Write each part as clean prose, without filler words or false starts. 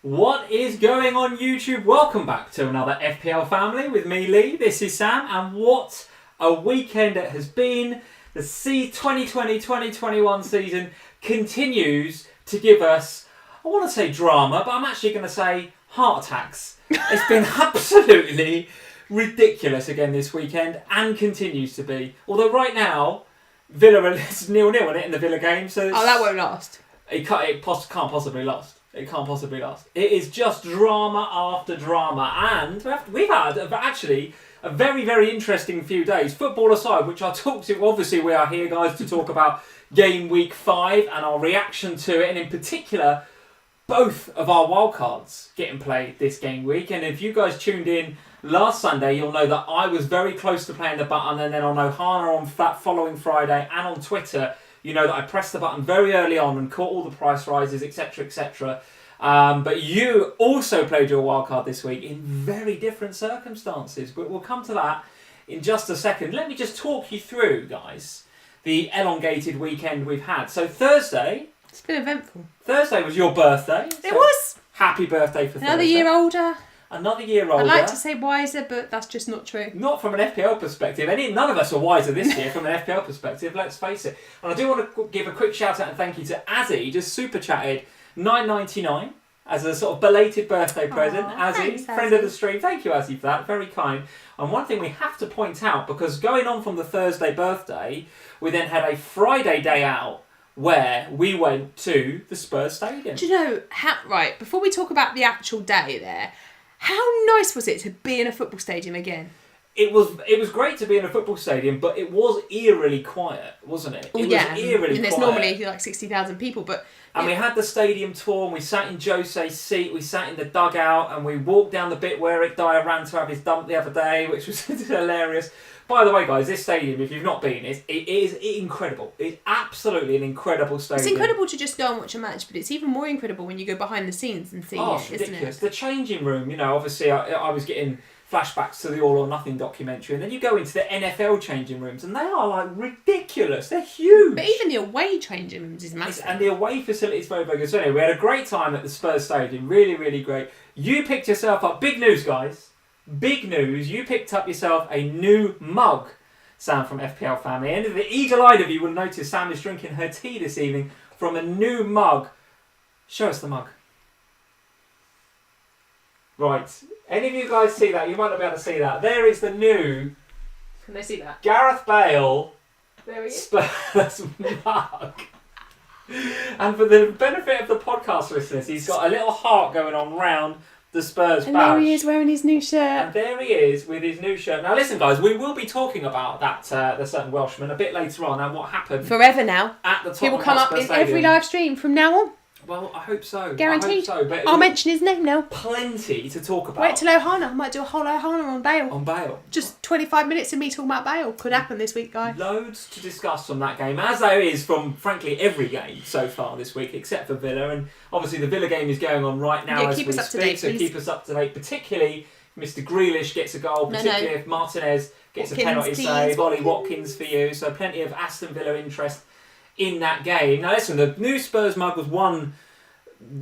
What is going on YouTube? Welcome back to another FPL Family with me, Lee. This is Sam, and what a weekend it has been. The 2020-2021 season continues to give us, I want to say drama, but I'm actually going to say heart attacks. It's been absolutely ridiculous again this weekend and continues to be. Although right now, Villa is 0-0 in the Villa game. So that won't last. It can't possibly last. It can't possibly last. It is just drama after drama. And we've had actually a very, very interesting few days. Football aside, which I'll talk to. Obviously, we are here, guys, to talk about Gameweek 5 and our reaction to it. And in particular, both of our wildcards getting played this game week. And if you guys tuned in last Sunday, you'll know that I was very close to playing the button. And then on OHANA on that following Friday and on Twitter, you know that I pressed the button very early on and caught all the price rises, etc., etc. But you also played your wildcard this week in very different circumstances. But we'll come to that in just a second. Let me just talk you through, guys, the elongated weekend we've had. So Thursday... It's been eventful. Thursday was your birthday. It was. Happy birthday for Another Thursday. year older. Another year older. I'd like to say wiser, but that's just not true. Not from an FPL perspective. None of us are wiser this year from an FPL perspective, let's face it. And I do want to give a quick shout out and thank you to Azzy, just super chatted $9.99 as a sort of belated birthday present. Azzy, thanks, friend of the stream. Thank you, Azzy, for that. Very kind. And one thing we have to point out, because going on from the Thursday birthday, we then had a Friday day out where we went to the Spurs stadium. Do you know how? Right, before we talk about the actual day there, how nice was it to be in a football stadium again? It was great to be in a football stadium, but it was eerily quiet, wasn't it? It was eerily quiet. And there's normally like 60,000 people, but... And we had the stadium tour, and we sat in Jose's seat, we sat in the dugout, and we walked down the bit where Eric Dyer ran to have his dump the other day, which was hilarious. By the way, guys, this stadium, if you've not been, it is incredible. It's absolutely an incredible stadium. It's incredible to just go and watch a match, but it's even more incredible when you go behind the scenes and see it's ridiculous. The changing room, obviously I was getting flashbacks to the All or Nothing documentary, and then you go into the NFL changing rooms, and they are like ridiculous. They're huge. But even the away changing rooms is massive. And the away facility is very, very good. So anyway, we had a great time at the Spurs stadium. Really, really great. You picked yourself up. Big news, guys. Big news. You picked up yourself a new mug, Sam from FPL Family. And the eagle-eyed of you will notice Sam is drinking her tea this evening from a new mug. Show us the mug. Right. Any of you guys see that? You might not be able to see that. There is the new... Can they see that? Gareth Bale There he is. Spurs mug. And for the benefit of the podcast listeners, he's got a little heart going on round the Spurs badge. And there he is wearing his new shirt. And there he is with his new shirt. Now listen, guys, we will be talking about that the certain Welshman a bit later on and what happened Forever now. at the top. He will come up in Stadium. every live stream from now on. Well, I hope so. Guaranteed. I hope so. But I'll mention his name now. plenty to talk about. Wait till OHANA. I might do a whole OHANA on Bale. On Bale. Just 25 minutes of me talking about Bale. Could happen this week, guys. Loads to discuss from that game, as there is from, frankly, every game so far this week, except for Villa. And obviously the Villa game is going on right now as we speak, so keep us up to date. Particularly if Mr. Grealish gets a goal, particularly if Martinez gets a penalty save, Ollie Watkins for you. So plenty of Aston Villa interest in that game. Now listen, the new Spurs mug was one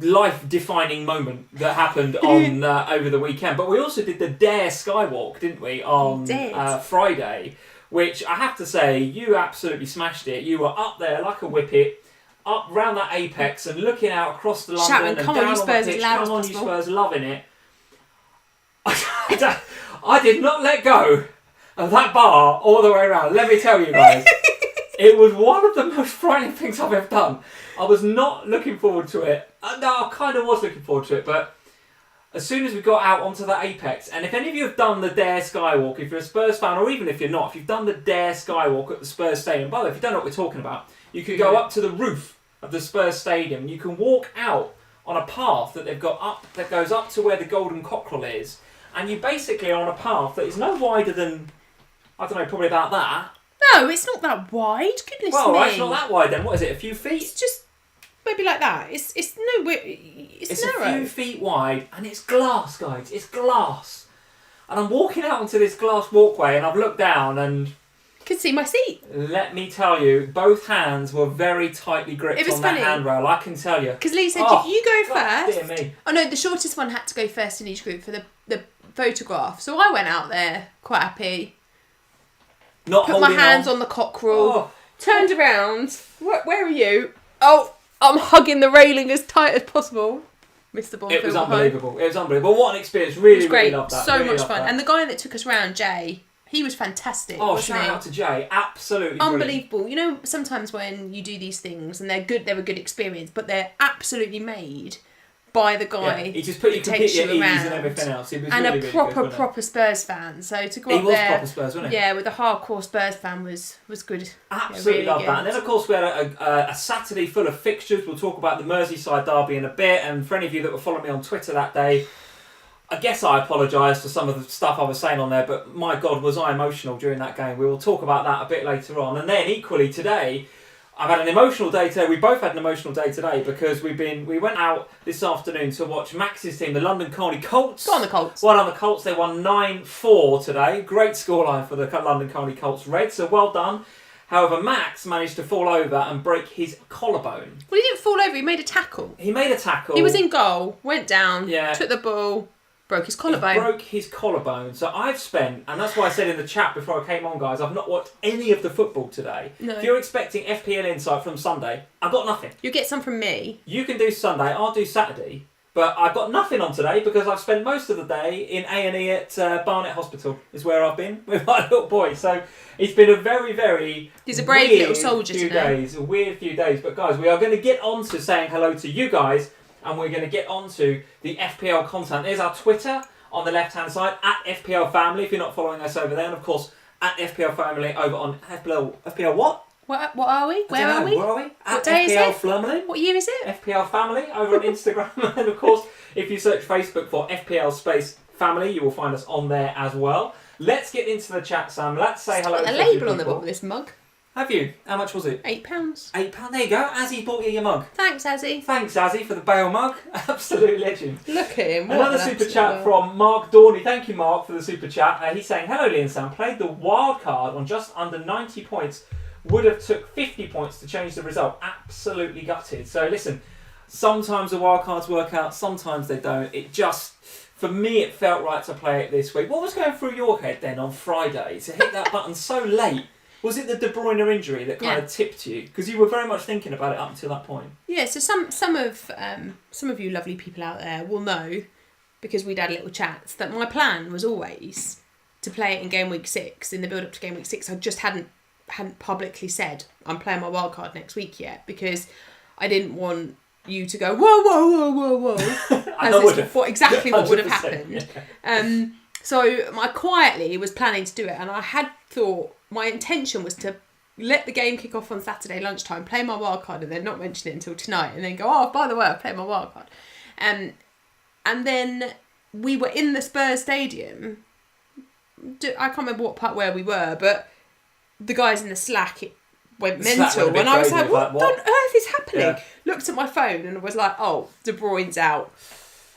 life-defining moment that happened on over the weekend, but we also did the Dare Skywalk, didn't we, on Friday, which I have to say you absolutely smashed it. You were up there like a whippet, up round that apex and looking out across the London and down on the pitch. Come on, you Spurs, loving it. I did not let go of that bar all the way around. Let me tell you guys. It was one of the most frightening things I've ever done. I was not looking forward to it. No, I kind of was looking forward to it, but as soon as we got out onto that apex, and if any of you have done the Dare Skywalk, if you're a Spurs fan, or even if you're not, if you've done the Dare Skywalk at the Spurs Stadium, by the way, if you don't know what we're talking about, you can go up to the roof of the Spurs Stadium, and you can walk out on a path that they've got up, that goes up to where the Golden Cockerel is, and you basically are on a path that is no wider than, I don't know, probably about that. No, it's not that wide. Goodness me. Well, right, it's not that wide then. What is it? A few feet? It's just maybe like that. It's narrow. A few feet wide, and it's glass, guys. It's glass. And I'm walking out onto this glass walkway, and I've looked down, and Could see my seat. Let me tell you, both hands were very tightly gripped It was on funny. that handrail, I can tell you. Because Lee said, you go first. Dear me. Oh no, the shortest one had to go first in each group for the photograph. So I went out there quite happy. Not Put my hands on the cockerel. Turned around. Where are you? Oh, I'm hugging the railing as tight as possible. Mr. Bonfield. It was unbelievable. It was unbelievable. What an experience. Really, It was great. really loved that. So really much loved fun. that. And the guy that took us round, Jay, he was fantastic. Oh, wasn't shout he? out to Jay. Absolutely brilliant. Unbelievable. You know, sometimes when you do these things and they're a good experience, but they're absolutely made by the guy. Yeah, he just put you that takes completely at you ease and around. everything else. He was And really, a really proper, good, proper Spurs fan. So to go he up was there, proper Spurs, wasn't he? yeah, with a hardcore Spurs fan was good. Absolutely really love good. that. And then, of course, we had a Saturday full of fixtures. We'll talk about the Merseyside derby in a bit. And for any of you that were following me on Twitter that day, I guess I apologise for some of the stuff I was saying on there, but my God, was I emotional during that game. We will talk about that a bit later on. And then, equally, today, I've had an emotional day today. We both had an emotional day today because we went out this afternoon to watch Max's team, the London Colney Colts. Go on the Colts. Well done the Colts. They won 9-4 today. Great scoreline for the London Colney Colts Reds, so well done. However, Max managed to fall over and break his collarbone. Well, he didn't fall over. He made a tackle. He made a tackle. He was in goal, went down, Yeah. took the ball, broke his He collarbone. broke his collarbone. So I've spent, and that's why I said in the chat before I came on, guys, I've not watched any of the football today. No. If you're expecting FPL insight from Sunday, I've got nothing. You get some from me. You can do Sunday, I'll do Saturday. But I've got nothing on today because I've spent most of the day in A&E at Barnet Hospital is where I've been with my little boy. So it's been a very, very He's a brave weird little soldier few today. days, a weird few days. But guys, we are going to get on to saying hello to you guys and we're going to get on to the FPL content. There's our Twitter on the left-hand side, at FPL Family, if you're not following us over there. And of course, at FPL Family over on FPL what? What are we? Where are we? Where are we? At day is FPL it? Family. What year is it? FPL Family over on Instagram. And of course, if you search Facebook for FPL space Family, you will find us on there as well. Let's get into the chat, Sam. Let's say hello Got to the a few label on the people. bottom of this mug. Have you? How much was it? £8. £8. There you go. Azzy bought you your mug. Thanks, Azzy. Thanks, Azzy, for the Bale mug. Absolute legend. Look at him. What Another an super absolute chat world. from Mark Dorney. Thank you, Mark, for the super chat. He's saying, hello, Lee and Sam. Played the Wildcard on just under 90 points. Would have took 50 points to change the result. Absolutely gutted. So listen, sometimes the Wildcards work out, sometimes they don't. It just, for me, it felt right to play it this week. What was going through your head then on Friday to hit that button so late? Was it the De Bruyne injury that kind of tipped you? Because you were very much thinking about it up until that point. Yeah, so some of you lovely people out there will know, because we'd had little chats, that my plan was always to play it in Gameweek 6, in the build up to Gameweek 6. I just hadn't publicly said I'm playing my wildcard next week yet, because I didn't want you to go whoa whoa whoa whoa whoa exactly what would have happened. Yeah. So I quietly was planning to do it, and I had thought my intention was to let the game kick off on Saturday lunchtime, play my wildcard, and then not mention it until tonight, and then go, oh, by the way, I've played my wildcard. And then we were in the Spurs stadium. I can't remember what part where we were, but the guys in the Slack went mental, and I was like, what on earth is happening? Yeah. Looked at my phone and was like, oh, De Bruyne's out.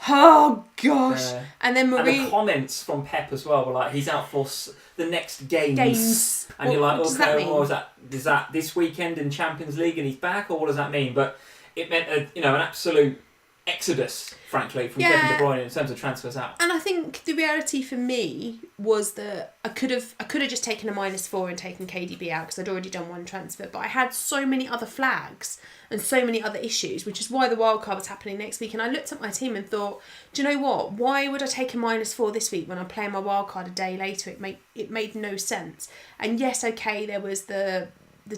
Oh gosh! Yeah. And then Marie. And the comments from Pep as well were like, "He's out for the next games." And you're like, "Okay, what is that this weekend in Champions League, and he's back, or what does that mean?" But it meant an absolute exodus, frankly, from Kevin De Bruyne in terms of transfers out. And I think the reality for me was that I could have just taken a -4 and taken KDB out because I'd already done one transfer, but I had so many other flags and so many other issues, which is why the wildcard was happening next week. And I looked at my team and thought, do you know what? Why would I take a -4 this week when I'm playing my wildcard a day later? It made no sense. And yes, okay, there was the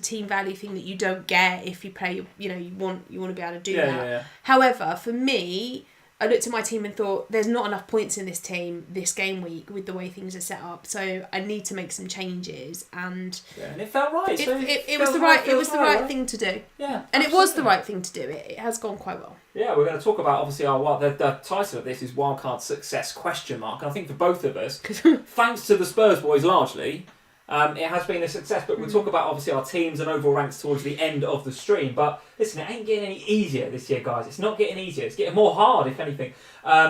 team value thing that you don't get if you play, you want to be able to do that. Yeah. However, for me, I looked at my team and thought, there's not enough points in this team this game week with the way things are set up, so I need to make some changes. And it felt right. It was the right thing to do. Yeah, and it was the right thing to do. It has gone quite well. Yeah, we're going to talk about obviously the title of this is Wildcard Success ? And I think for both of us, thanks to the Spurs boys largely. It has been a success, but we'll talk about obviously our teams and overall ranks towards the end of the stream. But listen, it ain't getting any easier this year, guys. It's not getting easier. It's getting more hard, if anything.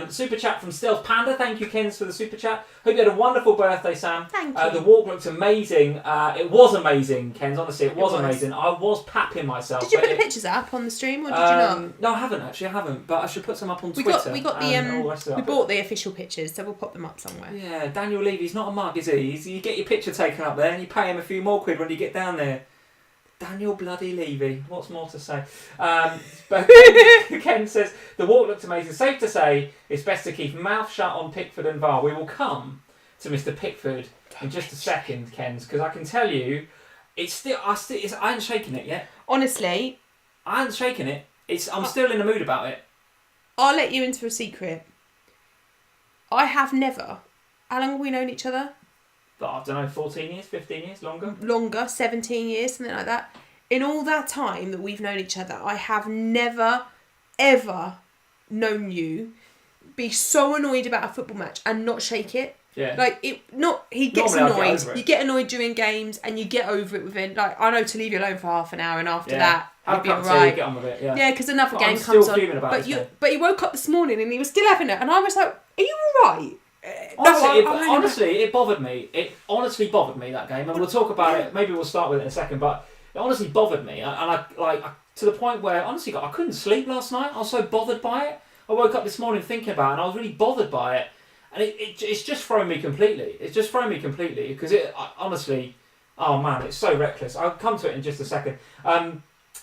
Super chat from Stealth Panda. Thank you, Kens, for the super chat. Hope you had a wonderful birthday, Sam. Thank you. The walk looked amazing. It was amazing, Kens. Honestly, it was amazing. I was papping myself. Did you put the pictures up on the stream, or did you not? No, I haven't actually. I haven't, but I should put some up on Twitter. We got the we bought the official pictures, so we'll pop them up somewhere. Yeah, Daniel Levy's not a mug, is he? You get your picture taken up there, and you pay him a few more quid when you get down there. Daniel bloody Levy. What's more to say? But Ken says the walk looked amazing. Safe to say, it's best to keep mouth shut on Pickford and VAR. We will come to Mr. Pickford in just a second, Kens, because I can tell you, I ain't shaking it yet. Honestly, I ain't shaking it. I'm still in the mood about it. I'll let you into a secret. I have never. How long have we known each other? I don't know, 14 years, 15 years, longer? Longer, 17 years, something like that. In all that time that we've known each other, I have never, ever known you be so annoyed about a football match and not shake it. Yeah. He gets annoyed. You get annoyed during games and you get over it within, I know to leave you alone for half an hour and after that, you'll be alright. Get on with it, yeah. Yeah, because another game comes on. But he woke up this morning and he was still having it and I was like, are you alright? Honestly, it bothered me. It honestly bothered me, that game, and we'll talk about it. Maybe we'll start with it in a second. But it honestly bothered me, and I to the point where honestly, I couldn't sleep last night. I was so bothered by it. I woke up this morning thinking about it, and I was really bothered by it, and it's just thrown me completely. It's just thrown me completely because honestly, oh man, it's so reckless. I'll come to it in just a second.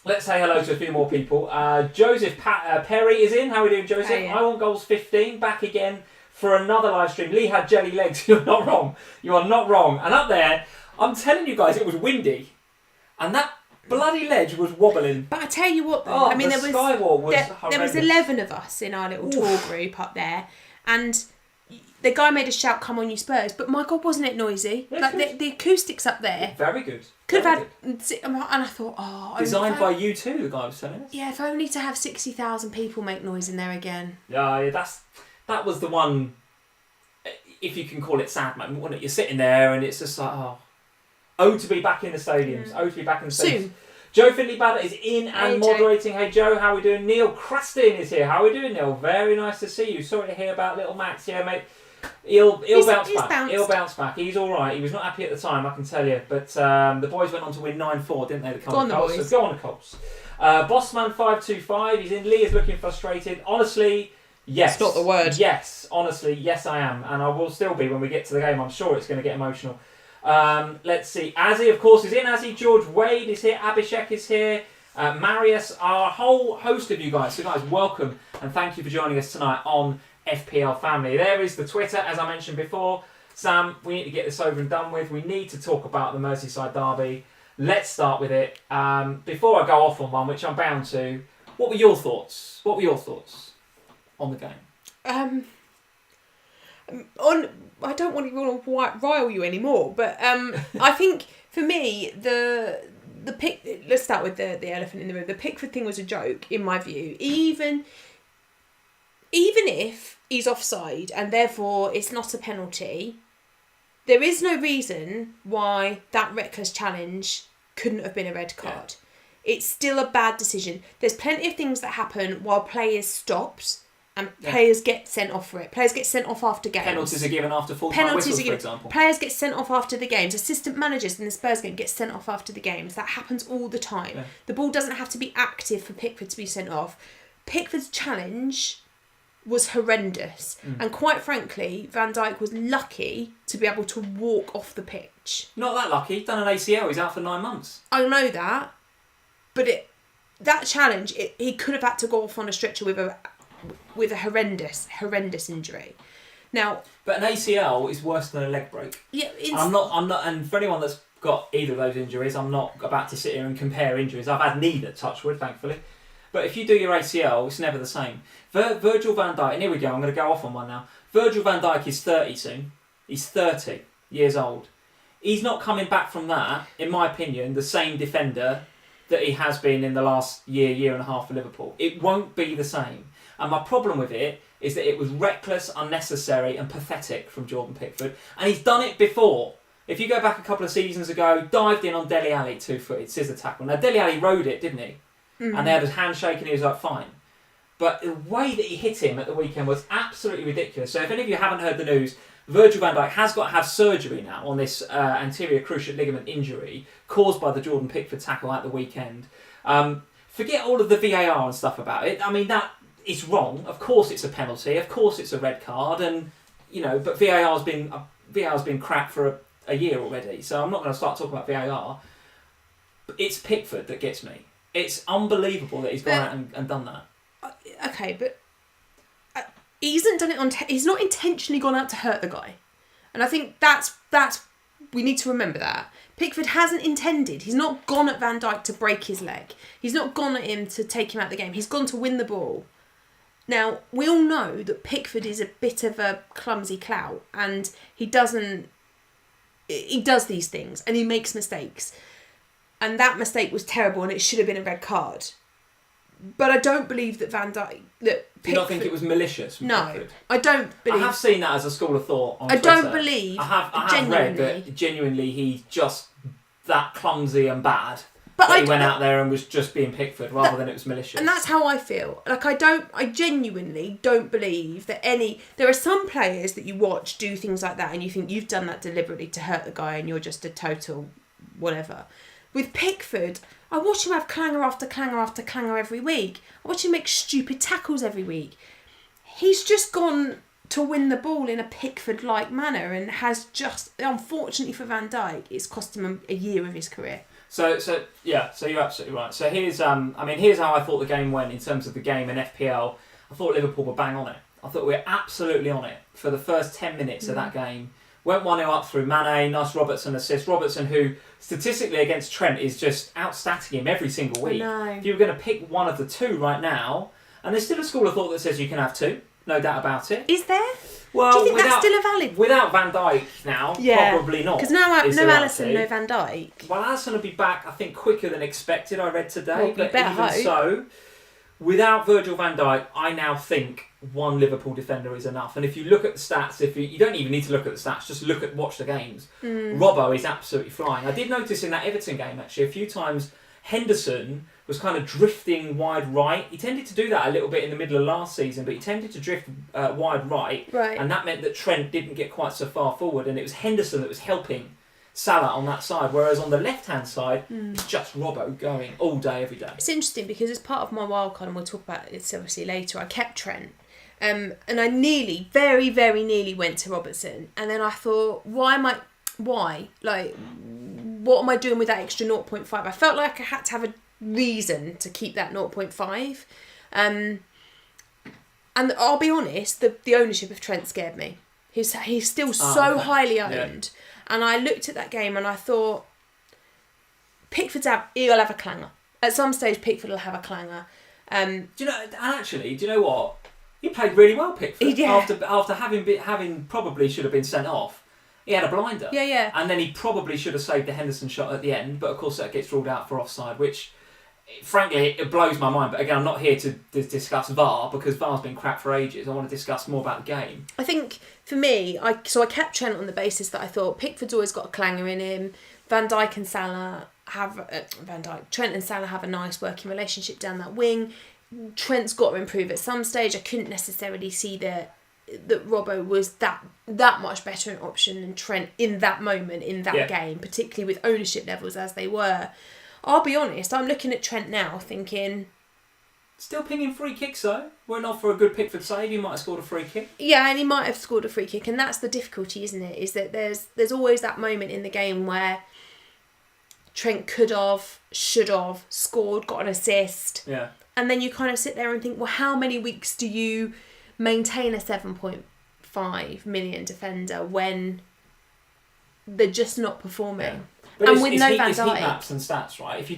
Let's say hello to a few more people. Joseph Perry is in. How are we doing, Joseph? Hey, yeah. I want goals 15 back again for another live stream. Lee had jelly legs. You're not wrong. You are not wrong. And up there, I'm telling you guys, it was windy. And that bloody ledge was wobbling. But I tell you what, though. Oh, Skywalk was there was 11 of us in our little tour group up there. And the guy made a shout, "Come on, you Spurs." But my God, wasn't it noisy? Yeah, like the acoustics up there. Very good. Could have had... And I thought, Designed by you too, the guy was telling us. Yeah, if only to have 60,000 people make noise in there again. Yeah, that was the one, if you can call it sad moment, wasn't it? You're sitting there and it's just like, to be back in the stadiums. To be back in the stadiums. Soon. Joe Finley Badder is in and moderating. Hey Joe, how are we doing? Neil Crastin is here. How are we doing, Neil? Very nice to see you. Sorry to hear about little Max. Yeah, mate. He'll bounce back. He'll bounce back. He's all right. He was not happy at the time, I can tell you. But the boys went on to win 9-4, didn't they? Go on, the boys. So go on, the Colts. Bossman525, he's in. Lee is looking frustrated. Honestly, yes. It's not the word. Yes, honestly, yes, I am. And I will still be when we get to the game. I'm sure it's going to get emotional. Let's see. Azzy, of course, is in. Azzy, George Wade is here. Abhishek is here. Marius, our whole host of you guys. So, guys, welcome. And thank you for joining us tonight on FPL Family. There is the Twitter, as I mentioned before. Sam, we need to get this over and done with. We need to talk about the Merseyside derby. Let's start with it. Before I go off on one, which I'm bound to, what were your thoughts? On the game? I don't want to rile you anymore, but I think for me the pick. Let's start with the elephant in the room. The Pickford thing was a joke, in my view. Even if he's offside and therefore it's not a penalty, there is no reason why that reckless challenge couldn't have been a red card. Yeah. It's still a bad decision. There's plenty of things that happen while players stopped and players get sent off for it. Players get sent off after games. Penalties are given after full-time whistles, for example. Players get sent off after the games. Assistant managers in the Spurs game get sent off after the games. That happens all the time. Yeah. The ball doesn't have to be active for Pickford to be sent off. Pickford's challenge was horrendous. And quite frankly, Van Dijk was lucky to be able to walk off the pitch. Not that lucky. He's done an ACL. He's out for 9 months. I know that. But that challenge, he could have had to go off on a stretcher with a horrendous injury. Now, but an ACL is worse than a leg break. Yeah, I'm not. And for anyone that's got either of those injuries, I'm not about to sit here and compare injuries. I've had neither, touch wood, thankfully. But if you do your ACL, it's never the same. Virgil van Dijk, and here we go, I'm going to go off on one now. Virgil van Dijk is 30 soon. He's 30 years old. He's not coming back from that, in my opinion, the same defender that he has been in the last year and a half for Liverpool. It won't be the same. And my problem with it is that it was reckless, unnecessary and pathetic from Jordan Pickford. And he's done it before. If you go back a couple of seasons ago, dived in on Dele Alli, 2-footed, scissor tackle. Now, Dele Alli rode it, didn't he? And they had his handshake and he was like, fine. But the way that he hit him at the weekend was absolutely ridiculous. So if any of you haven't heard the news, Virgil van Dijk has got to have surgery now on this anterior cruciate ligament injury caused by the Jordan Pickford tackle at the weekend. Forget all of the VAR and stuff about it. I mean, that is wrong. Of course it's a penalty. Of course it's a red card. And, but VAR's been crap for a year already. So I'm not going to start talking about VAR. But it's Pickford that gets me. It's unbelievable that he's gone out and done that. Okay, but he hasn't done it he's not intentionally gone out to hurt the guy, and I think that's we need to remember that Pickford hasn't intended. He's not gone at Van Dijk to break his leg. He's not gone at him to take him out of the game. He's gone to win the ball. Now we all know that Pickford is a bit of a clumsy clout, and he does these things and he makes mistakes, and that mistake was terrible and it should have been a red card. But I don't believe that Pickford... Do you not think it was malicious? No, Pickford? I don't believe... I have seen that as a school of thought on Twitter. I don't believe... I have read that genuinely he's just that clumsy and bad. But he went out there and was just being Pickford rather than it was malicious. And that's how I feel. Like, I genuinely don't believe that there are some players that you watch do things like that and you think you've done that deliberately to hurt the guy and you're just a total whatever. With Pickford, I watch him have clanger after clanger after clanger every week. I watch him make stupid tackles every week. He's just gone to win the ball in a Pickford-like manner and has just, unfortunately for Van Dijk, it's cost him a year of his career. So you're absolutely right. So here's how I thought the game went in terms of the game in FPL. I thought Liverpool were bang on it. I thought we were absolutely on it for the first 10 minutes of that game. Went 1-0 up through Mane, nice Robertson assist. Robertson, who statistically against Trent is just outstatting him every single week. If you were going to pick one of the two right now, and there's still a school of thought that says you can have two, no doubt about it. Is there? Well, do you think that's still a valid? Without Van Dijk now, probably not. Because no Alisson, no Van Dijk. Well, Alisson will be back, I think, quicker than expected, I read today. Well, but even so, without Virgil van Dijk, I now think one Liverpool defender is enough. And if you look at the stats, you don't even need to look at the stats, just watch the games. Robbo is absolutely flying. I did notice in that Everton game, actually, a few times Henderson was kind of drifting wide right. He tended to do that a little bit in the middle of last season, but he tended to drift wide right. And that meant that Trent didn't get quite so far forward, and it was Henderson that was helping Salah on that side, whereas on the left-hand side, it's just Robbo going all day, every day. It's interesting because as part of my wildcard, and we'll talk about it obviously later, I kept Trent. And I very, very nearly went to Robertson. And then I thought, why? Like, what am I doing with that extra 0.5? I felt like I had to have a reason to keep that 0.5. And I'll be honest, the ownership of Trent scared me. He's still so highly owned. Yeah. And I looked at that game and I thought, he'll have a clanger. At some stage, Pickford will have a clanger. Do you know what? He played really well, Pickford. After having probably should have been sent off. He had a blinder. Yeah. And then he probably should have saved the Henderson shot at the end, but of course that gets ruled out for offside, which, frankly, it blows my mind. But again, I'm not here to discuss VAR because VAR's been crap for ages. I want to discuss more about the game. I think for me, I kept Trent on the basis that I thought Pickford's always got a clanger in him. Trent and Salah have a nice working relationship down that wing. Trent's got to improve at some stage. I couldn't necessarily see that Robbo was that much better an option than Trent in that moment, in that game, particularly with ownership levels as they were. I'll be honest, I'm looking at Trent now thinking... Still pinging free kicks though. We're not for a good Pickford save. He might have scored a free kick. Yeah, and he might have scored a free kick, and that's the difficulty, isn't it? Is that there's always that moment in the game where Trent could have, should have, scored, got an assist. Yeah. And then you kind of sit there and think, well, how many weeks do you maintain a 7.5 million defender when they're just not performing? Yeah. But and with no Van Dijk, heat maps and stats, right? If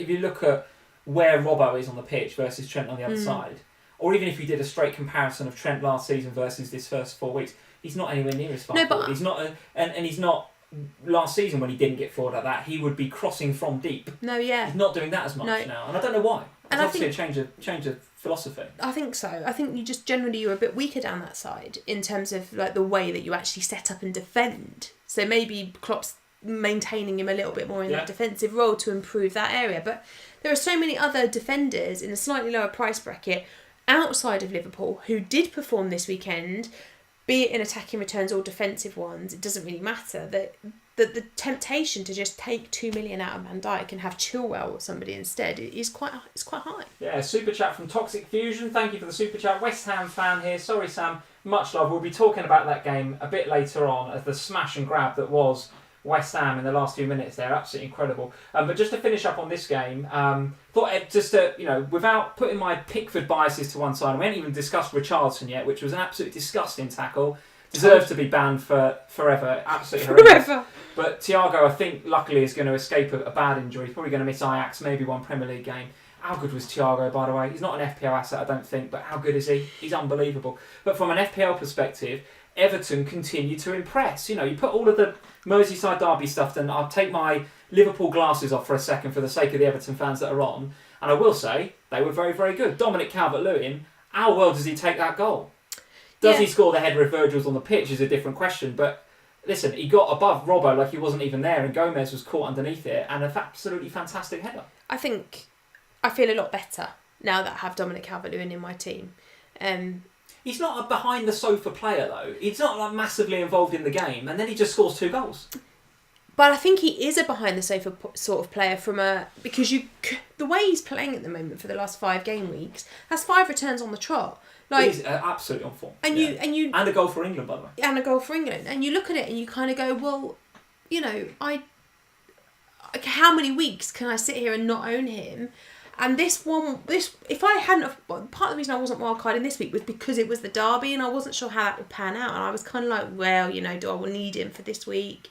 you look at where Robbo is on the pitch versus Trent on the other side, or even if you did a straight comparison of Trent last season versus this first 4 weeks, he's not anywhere near as far forward. He's not, and he's not. Last season when he didn't get forward like that, he would be crossing from deep. No, yeah. He's not doing that as much now, and I don't know why. It's obviously a change of philosophy. I think so. I think you just generally you're a bit weaker down that side in terms of like the way that you actually set up and defend. So maybe Klopp's maintaining him a little bit more in that defensive role to improve that area. But there are so many other defenders in a slightly lower price bracket outside of Liverpool who did perform this weekend, be it in attacking returns or defensive ones. It doesn't really matter. That the temptation to just take 2 million out of Van Dijk and have Chilwell or somebody instead is quite high. Yeah, super chat from Toxic Fusion. Thank you for the super chat. West Ham fan here. Sorry, Sam. Much love. We'll be talking about that game a bit later on as the smash and grab that was West Ham in the last few minutes there. Absolutely incredible. But just to finish up on this game, thought just to, without putting my Pickford biases to one side, we haven't even discussed Richarlison yet, which was an absolutely disgusting tackle. Deserves to be banned for forever. Absolutely horrendous. Forever. But Thiago, I think, luckily is going to escape a bad injury. He's probably going to miss Ajax, maybe one Premier League game. How good was Thiago, by the way? He's not an FPL asset, I don't think, but how good is he? He's unbelievable. But from an FPL perspective, Everton continue to impress. You put all of the Merseyside derby stuff, then I'll take my Liverpool glasses off for a second for the sake of the Everton fans that are on. And I will say, they were very, very good. Dominic Calvert-Lewin, how well does he take that goal? Does he score the header if Virgil's on the pitch is a different question. But listen, he got above Robbo like he wasn't even there, and Gomez was caught underneath it, and an absolutely fantastic header. I think I feel a lot better now that I have Dominic Calvert-Lewin in my team. He's not a behind-the-sofa player, though. He's not like massively involved in the game, and then he just scores 2 goals. But I think he is a behind-the-sofa sort of player because the way he's playing at the moment for the last 5 game weeks has 5 returns on the trot. He's absolutely on form. And a goal for England, by the way. And a goal for England. And you look at it and you kind of go, well, how many weeks can I sit here and not own him? And if I hadn't, part of the reason I wasn't wildcard in this week was because it was the derby and I wasn't sure how that would pan out. And I was kind of like, well, do I need him for this week?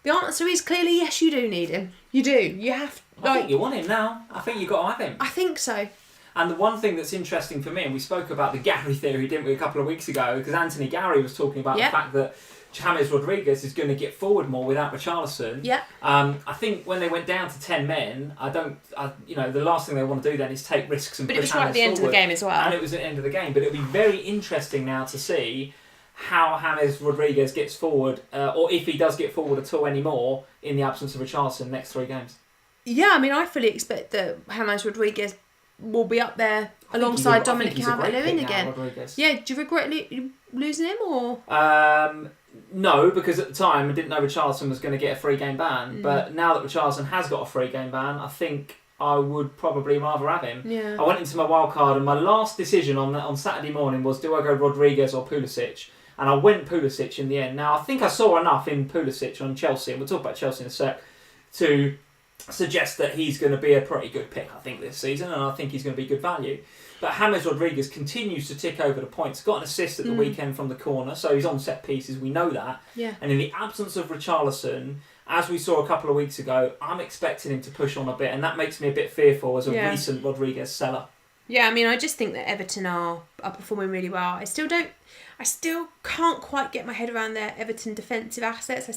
The answer is clearly yes, you do need him. You do. You have. I think you want him now. I think you've got to have him. I think so. And the one thing that's interesting for me, and we spoke about the Gary theory, didn't we, a couple of weeks ago, because Anthony Gary was talking about the fact that James Rodrigues is going to get forward more without Richarlison. Yeah. I think when they went down to 10 men, the last thing they want to do then is take risks and push James forward. But it was right at the end of the game as well. And it was at the end of the game. But it'll be very interesting now to see how James Rodrigues gets forward, or if he does get forward at all anymore in the absence of Richarlison next 3 games. Yeah, I fully expect that James Rodrigues will be up there alongside Dominic Calvert-Lewin again. Yeah, do you regret losing him or? No, because at the time I didn't know Richarlison was going to get a 3-game ban. But now that Richarlison has got a 3-game ban, I think I would probably rather have him. Yeah. I went into my wildcard and my last decision on Saturday morning was, do I go Rodrigues or Pulisic? And I went Pulisic in the end. Now, I think I saw enough in Pulisic on Chelsea, and we'll talk about Chelsea in a sec, to suggest that he's going to be a pretty good pick, I think, this season, and I think he's going to be good value. But James Rodrigues continues to tick over the points. Got an assist at the weekend from the corner, so he's on set pieces, we know that. Yeah. And in the absence of Richarlison, as we saw a couple of weeks ago, I'm expecting him to push on a bit, and that makes me a bit fearful as a recent Rodrigues seller. Yeah, I just think that Everton are performing really well. I still can't quite get my head around their Everton defensive assets.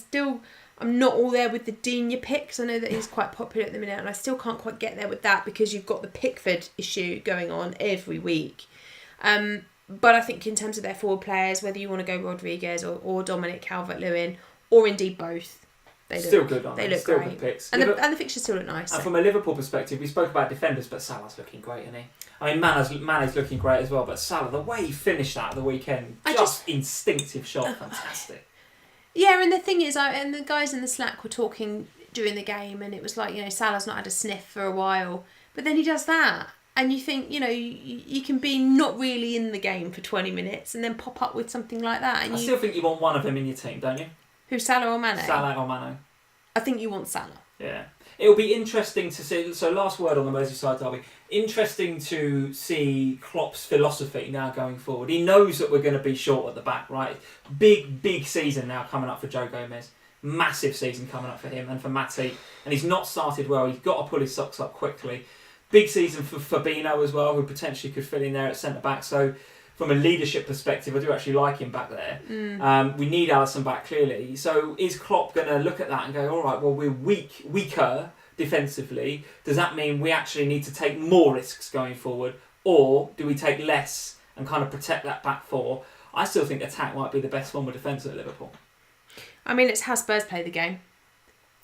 I'm not all there with the Digne picks. I know that he's quite popular at the minute, and I still can't quite get there with that because you've got the Pickford issue going on every week. But I think in terms of their forward players, whether you want to go Rodrigues or Dominic Calvert-Lewin, or indeed both, they look good, aren't they? They look still great. Good picks. And the fixtures still look nice. And from a Liverpool perspective, we spoke about defenders, but Salah's looking great, isn't he? Mane's looking great as well, but Salah, the way he finished that at the weekend, just instinctive shot, fantastic. Yeah, and the thing is, and the guys in the Slack were talking during the game, and it was like, Salah's not had a sniff for a while, but then he does that, and you think, you can be not really in the game for 20 minutes and then pop up with something like that. And I still think you want one of them in your team, don't you? Who, Salah or Mane? Salah or Mane. I think you want Salah. Yeah. It'll be interesting to see, so last word on the Merseyside derby, interesting to see Klopp's philosophy now going forward. He knows that we're going to be short at the back, right? Big season now coming up for Joe Gomez. Massive season coming up for him and for Matty. And he's not started well. He's got to pull his socks up quickly. Big season for Fabinho as well, who potentially could fill in there at centre-back. So from a leadership perspective, I do actually like him back there. We need Alisson back, clearly. So is Klopp going to look at that and go, all right, well, we're weaker defensively. Does that mean we actually need to take more risks going forward? Or do we take less and kind of protect that back four? I still think attack might be the best form of defence at Liverpool. It's how Spurs play the game.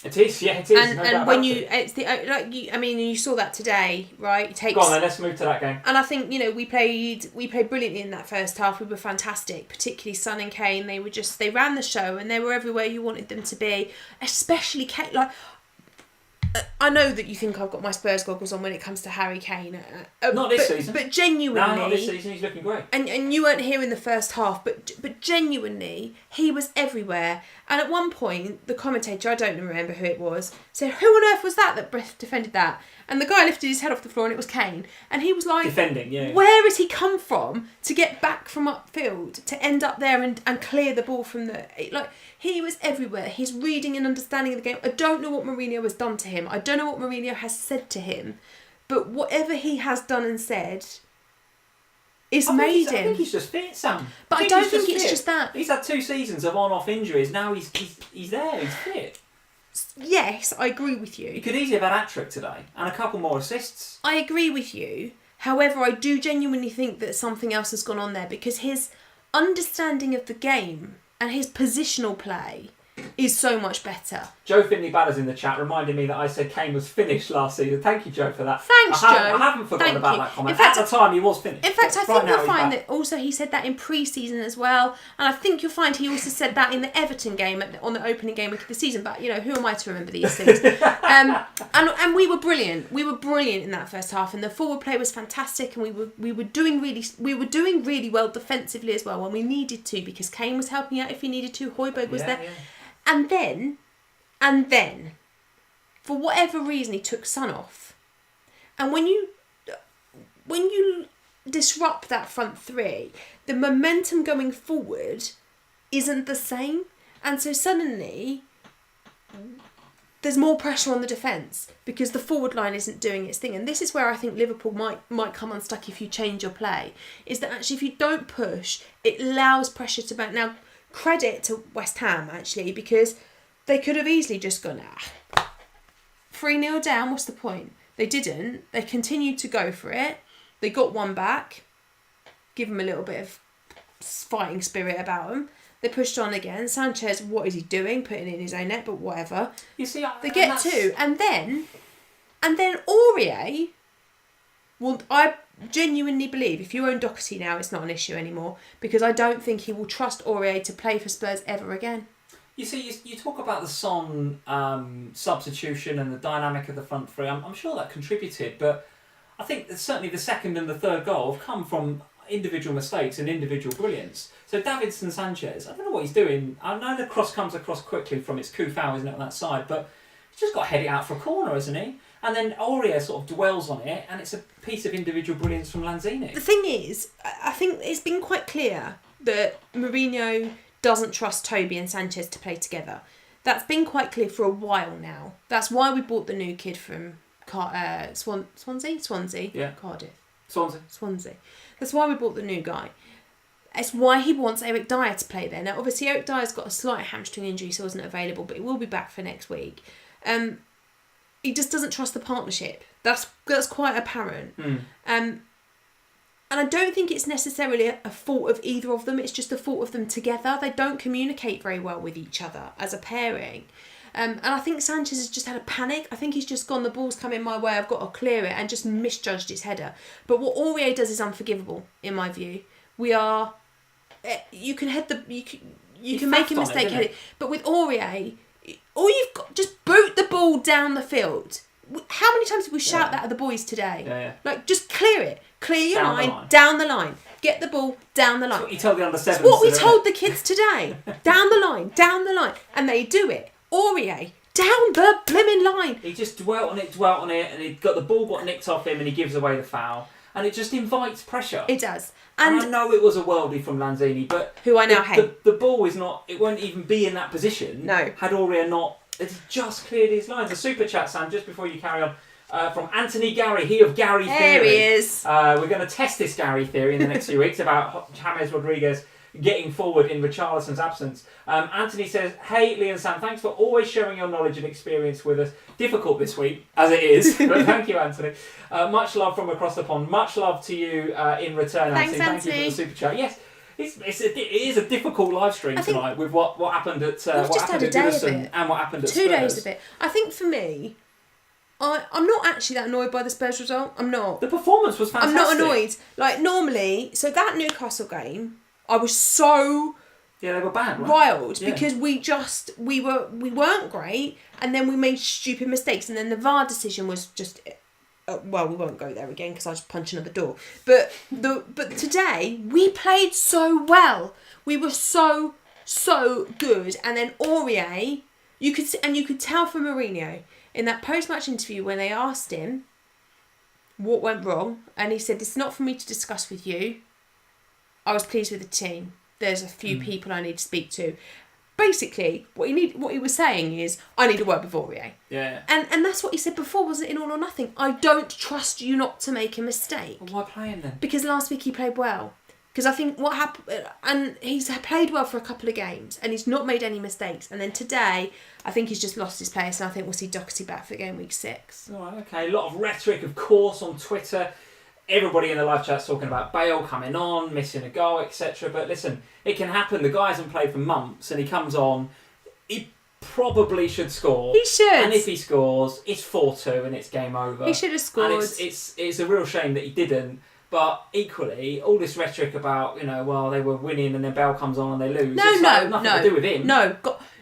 It is, yeah, it is. And when you saw that today, right? It takes. Go on then, let's move to that game. And I think we played brilliantly in that first half. We were fantastic, particularly Son and Kane. They ran the show and they were everywhere you wanted them to be. Especially Kane. Like, I know that you think I've got my Spurs goggles on when it comes to Harry Kane. Not this season. But genuinely... No, not this season. He's looking great. And you weren't here in the first half, but genuinely, he was everywhere. And at one point, the commentator, I don't remember who it was, said, who on earth was that defended that? And the guy lifted his head off the floor and it was Kane. And he was like... Defending, yeah. Where has he come from to get back from upfield, to end up there and clear the ball from the... Like, he was everywhere. He's reading and understanding the game. I don't know what Mourinho has done to him. I don't know what Mourinho has said to him. But whatever he has done and said, it's made him. I think he's just fit, Sam. But I don't think it's just that. He's had 2 seasons of on-off injuries. Now he's there. He's fit. Yes, I agree with you. He could easily have had a hat-trick today and a couple more assists. I agree with you. However, I do genuinely think that something else has gone on there because his understanding of the game and his positional play is so much better. Joe Finley Ballas in the chat reminded me that I said Kane was finished last season. Thank you, Joe, for that. Thanks, Joe. I haven't forgotten about that comment. In fact, at the time, he was finished. In fact, I think you'll find that also he said that in pre-season as well. And I think you'll find he also said that in the Everton game on the opening game week of the season. But, who am I to remember these things? And we were brilliant. We were brilliant in that first half. And the forward play was fantastic. And we were doing really well defensively as well when we needed to because Kane was helping out if he needed to. Højbjerg was there. Yeah. And then, for whatever reason, he took Son off. And when you disrupt that front three, the momentum going forward isn't the same. And so suddenly, there's more pressure on the defence because the forward line isn't doing its thing. And this is where I think Liverpool might come unstuck if you change your play. Is that actually if you don't push, it allows pressure to mount. Now, credit to West Ham, actually, because they could have easily just gone, 3-0 down, what's the point? They didn't. They continued to go for it. They got one back. Give them a little bit of fighting spirit about them. They pushed on again. Sanchez, what is he doing? Putting it in his own net, but whatever. You see, they get 2. And then Aurier, well, I genuinely believe if you own Doherty now, it's not an issue anymore because I don't think he will trust Aurier to play for Spurs ever again. You see, you talk about the Son substitution and the dynamic of the front three. I'm sure that contributed, but I think that certainly the second and the third goal have come from individual mistakes and individual brilliance. So Davinson Sanchez, I don't know what he's doing. I know the cross comes across quickly from its Kufau, isn't it, on that side, but he's just got to head it out for a corner, hasn't he? And then Aurier sort of dwells on it, and it's a piece of individual brilliance from Lanzini. The thing is, I think it's been quite clear that Mourinho doesn't trust Toby and Sanchez to play together. That's been quite clear for a while now. That's why we bought the new kid from Swansea? Yeah. Cardiff. Swansea. That's why we bought the new guy. It's why he wants Eric Dyer to play there. Now, obviously, Eric Dyer's got a slight hamstring injury, so he wasn't available, but he will be back for next week. He just doesn't trust the partnership. That's quite apparent. And I don't think it's necessarily a fault of either of them. It's just a fault of them together. They don't communicate very well with each other as a pairing. And I think Sanchez has just had a panic. I think he's just gone, the ball's coming my way, I've got to clear it, and just misjudged his header. But what Aurier does is unforgivable, in my view. You can make a mistake, but with Aurier, all you've got, just boot the ball down the field. How many times did we shout that at the boys today? Yeah. Like, just clear it. Clear your line, down the line. Get the ball down the line. That's what you told the under-7s. It's what we told the kids today. Down the line. And they do it. Aurier, down the blimmin' line. He just dwelt on it, and the ball got nicked off him, and he gives away the foul. And it just invites pressure. It does. And I know it was a worldie from Lanzini, but... Who I now hate. The ball is not... It won't even be in that position. No. Had Aurier not... It's just cleared his lines. A super chat, Sam, just before you carry on. From Anthony Gary, he of Gary Theory. There he is. We're going to test this Gary Theory in the next few weeks about James Rodrigues getting forward in Richarlison's absence. Anthony says, hey, Lee and Sam, thanks for always sharing your knowledge and experience with us. Difficult this week, as it is, but thank you, Anthony. Much love from across the pond. Much love to you in return, Thanks, Anthony. Thank you for the super chat. Yes, it is a difficult live stream tonight with what happened at Goodison and what happened at Spurs. 2 days of it. I think for me, I'm not actually that annoyed by the Spurs result. I'm not. The performance was fantastic. I'm not annoyed. Like normally, so that Newcastle game, I was so they were bad, right? wild because we weren't great, and then we made stupid mistakes, and then the VAR decision was just. Well, we won't go there again because I'll just punch another door. But today we played so well. We were so good. And then Aurier, you could tell from Mourinho in that post-match interview when they asked him what went wrong, and he said, "It's not for me to discuss with you. I was pleased with the team. There's a few people I need to speak to." Basically, what he was saying is, I need to work with Aurier. Yeah. And that's what he said before, wasn't it, in All or Nothing? I don't trust you not to make a mistake. Well, why play him then? Because last week he played well. Because I think what happened, and he's played well for a couple of games, and he's not made any mistakes. And then today, I think he's just lost his place, and I think we'll see Doherty back for game week 6. All right, okay. A lot of rhetoric, of course, on Twitter. Everybody in the live chat's talking about Bale coming on, missing a goal, etc. But listen, it can happen. The guy hasn't played for months, and he comes on. He probably should score. He should. And if he scores, it's 4-2 and it's game over. He should have scored. And it's a real shame that he didn't. But equally, all this rhetoric about, well, they were winning and then Bale comes on and they lose. Nothing to do with him. No.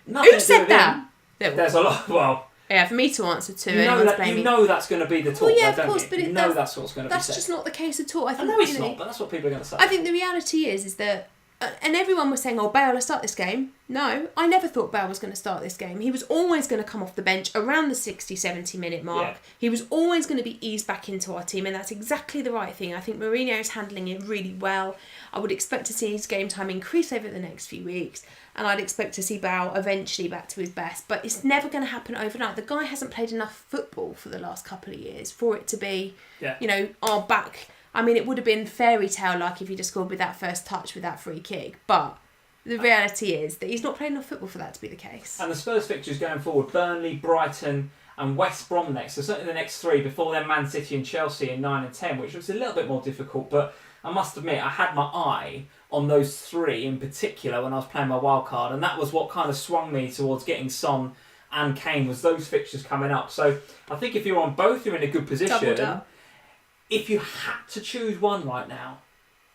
Who said that? There's a lot. Well. Yeah, for me to answer to you know that's going to be the talk. Well, yeah, though, of course, but that's what's going to be said. That's just not the case at all. I know it's not, but that's what people are going to say. I think the reality is that, and everyone was saying, "Oh, Bale will start this game." No, I never thought Bale was going to start this game. He was always going to come off the bench around the 60, 70 minute mark. Yeah. He was always going to be eased back into our team, and that's exactly the right thing. I think Mourinho is handling it really well. I would expect to see his game time increase over the next few weeks. And I'd expect to see Bale eventually back to his best. But it's never going to happen overnight. The guy hasn't played enough football for the last couple of years for it to be, our back. I mean, it would have been fairy tale like if he just scored with that first touch with that free kick. But the reality is that he's not playing enough football for that to be the case. And the Spurs fixtures going forward, Burnley, Brighton and West Brom next. So certainly the next 3 before then Man City and Chelsea in 9 and 10, which was a little bit more difficult. But I must admit, I had my eye on those 3 in particular when I was playing my wildcard, and that was what kind of swung me towards getting Son and Kane, was those fixtures coming up. So I think if you're on both, you're in a good position. If you had to choose one right now,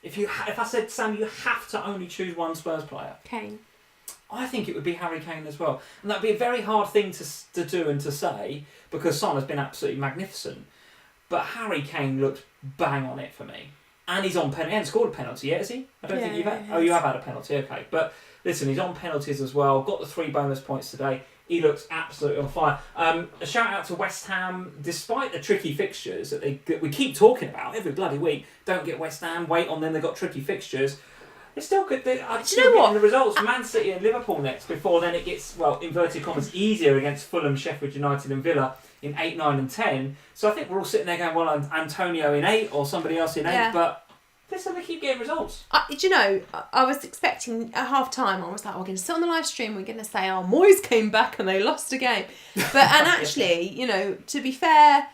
if I said, Sam, you have to only choose one Spurs player, Kane, I think it would be Harry Kane as well. And that'd be a very hard thing to do and to say, because Son has been absolutely magnificent. But Harry Kane looked bang on it for me. And he's on penalty. He hasn't scored a penalty yet, has he? I don't think you've had. Oh, you have had a penalty. Okay, but listen, he's on penalties as well. Got the 3 bonus points today. He looks absolutely on fire. A shout out to West Ham, despite the tricky fixtures that we keep talking about every bloody week. Don't get West Ham. Wait on them. They've got tricky fixtures. It's still good. I'm still getting the results. Man City and Liverpool next. Before then, it gets, well, inverted commas, easier against Fulham, Sheffield United, and Villa in 8, 9, and 10. So I think we're all sitting there going, well, Antonio in 8 or somebody else in 8, but listen, they keep getting results. I was expecting at half time, I was like, we're going to sit on the live stream, we're going to say, oh, Moyes came back and they lost a game. And actually, to be fair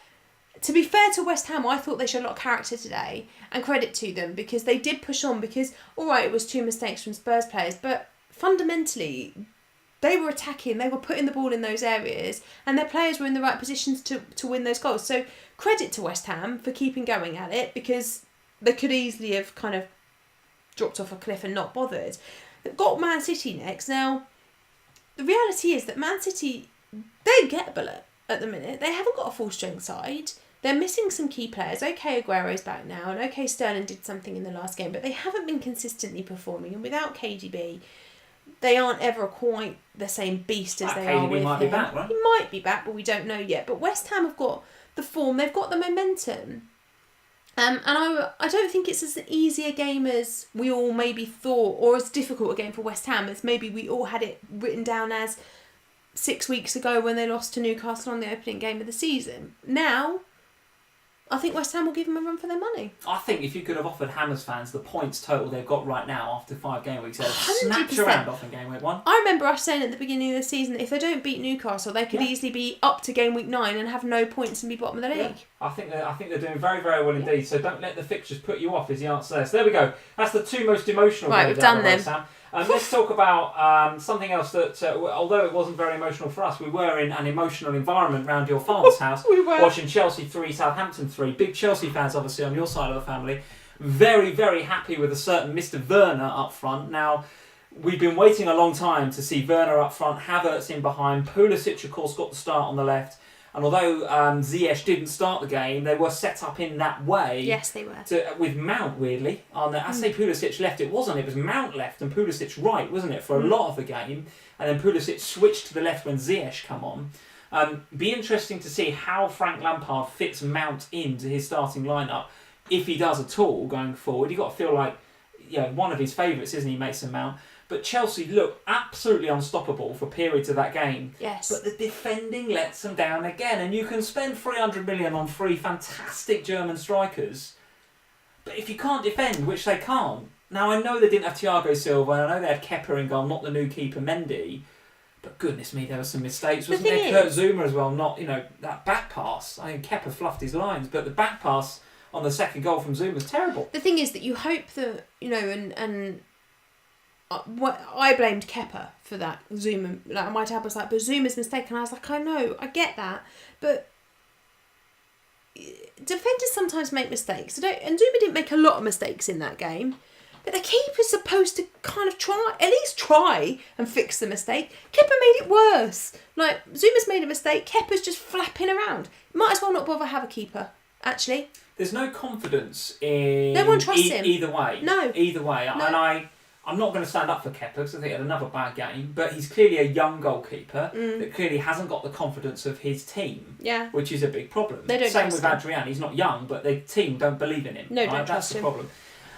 to West Ham, I thought they showed a lot of character today, and credit to them, because they did push on, because, all right, it was 2 mistakes from Spurs players, but fundamentally, they were attacking, they were putting the ball in those areas, and their players were in the right positions to win those goals. So credit to West Ham for keeping going at it, because they could easily have kind of dropped off a cliff and not bothered. They've got Man City next. Now, the reality is that Man City, they're gettable at the minute. They haven't got a full-strength side. They're missing some key players. Okay, Aguero's back now, and okay, Sterling did something in the last game, but they haven't been consistently performing, and without KDB, they aren't ever quite the same beast as they are with him. Might be back, right? He might be back, but we don't know yet. But West Ham have got the form, they've got the momentum. And I don't think it's as easy a game as we all maybe thought, or as difficult a game for West Ham as maybe we all had it written down as 6 weeks ago when they lost to Newcastle on the opening game of the season. Now, I think West Ham will give them a run for their money. I think if you could have offered Hammers fans the points total they've got right now after 5 game weeks, they'd 100%. snatch your hand off in game week 1. I remember us saying at the beginning of the season, if they don't beat Newcastle, they could easily be up to game week 9 and have no points and be bottom of the league. Yeah. I think they're doing very, very well indeed. So don't let the fixtures put you off is the answer there. So there we go. That's the 2 most emotional Right, games we've out done of them. West Ham. Let's talk about something else that, although it wasn't very emotional for us, we were in an emotional environment around your father's house. We were. Watching Chelsea 3, Southampton 3. Big Chelsea fans, obviously, on your side of the family. Very, very happy with a certain Mr. Werner up front. Now, we've been waiting a long time to see Werner up front, Havertz in behind. Pulisic, of course, got the start on the left. And although Ziyech didn't start the game, they were set up in that way. Yes, they were. With Mount, weirdly. I say Pulisic left, it wasn't. It was Mount left and Pulisic right, wasn't it, for a lot of the game. And then Pulisic switched to the left when Ziyech come on. Be interesting to see how Frank Lampard fits Mount into his starting lineup, if he does at all going forward. You've got to feel like, one of his favourites, isn't he, Mason Mount? But Chelsea looked absolutely unstoppable for periods of that game. Yes. But the defending lets them down again. And you can spend 300 million on 3 fantastic German strikers. But if you can't defend, which they can't. Now, I know they didn't have Thiago Silva, and I know they had Kepa in goal, not the new keeper, Mendy. But goodness me, there were some mistakes. Wasn't there? Kurt Zouma as well, not, that back pass. I mean, Kepa fluffed his lines, but the back pass on the second goal from Zouma was terrible. The thing is that you hope that, I blamed Kepa for that. Zouma, my dad was like, but Zuma's mistake, and I was like, I know, I get that, but defenders sometimes make mistakes. And Zouma didn't make a lot of mistakes in that game, but the keeper's supposed to kind of at least try and fix the mistake. Kepa made it worse. Like, Zuma's made a mistake, Kepa's just flapping around. Might as well not bother have a keeper, actually. There's no confidence in no one trusts him. Either way. No. Either way. No. And I'm not going to stand up for Kepa because I think he had another bad game, but he's clearly a young goalkeeper that clearly hasn't got the confidence of his team, which is a big problem. They don't Same with trust Adrian. He's not young, but the team don't believe in him. No, right? don't That's trust the him. problem.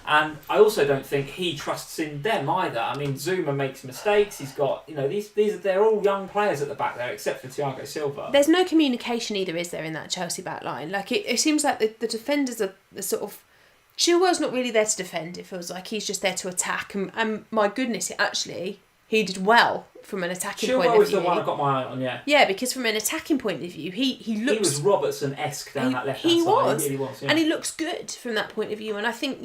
And I also don't think he trusts in them either. I mean, Zouma makes mistakes. He's got, they're all young players at the back there, except for Thiago Silva. There's no communication either, is there, in that Chelsea back line? Like, it seems like the defenders are the sort of... Chilwell's not really there to defend, it feels like. He's just there to attack. And my goodness, he did well from an attacking point of view. Chilwell was the one I got my eye on, yeah. Yeah, because from an attacking point of view, he looks... He was Robertson-esque down that left-hand he side. Was. He really was, yeah. And he looks good from that point of view. And I think,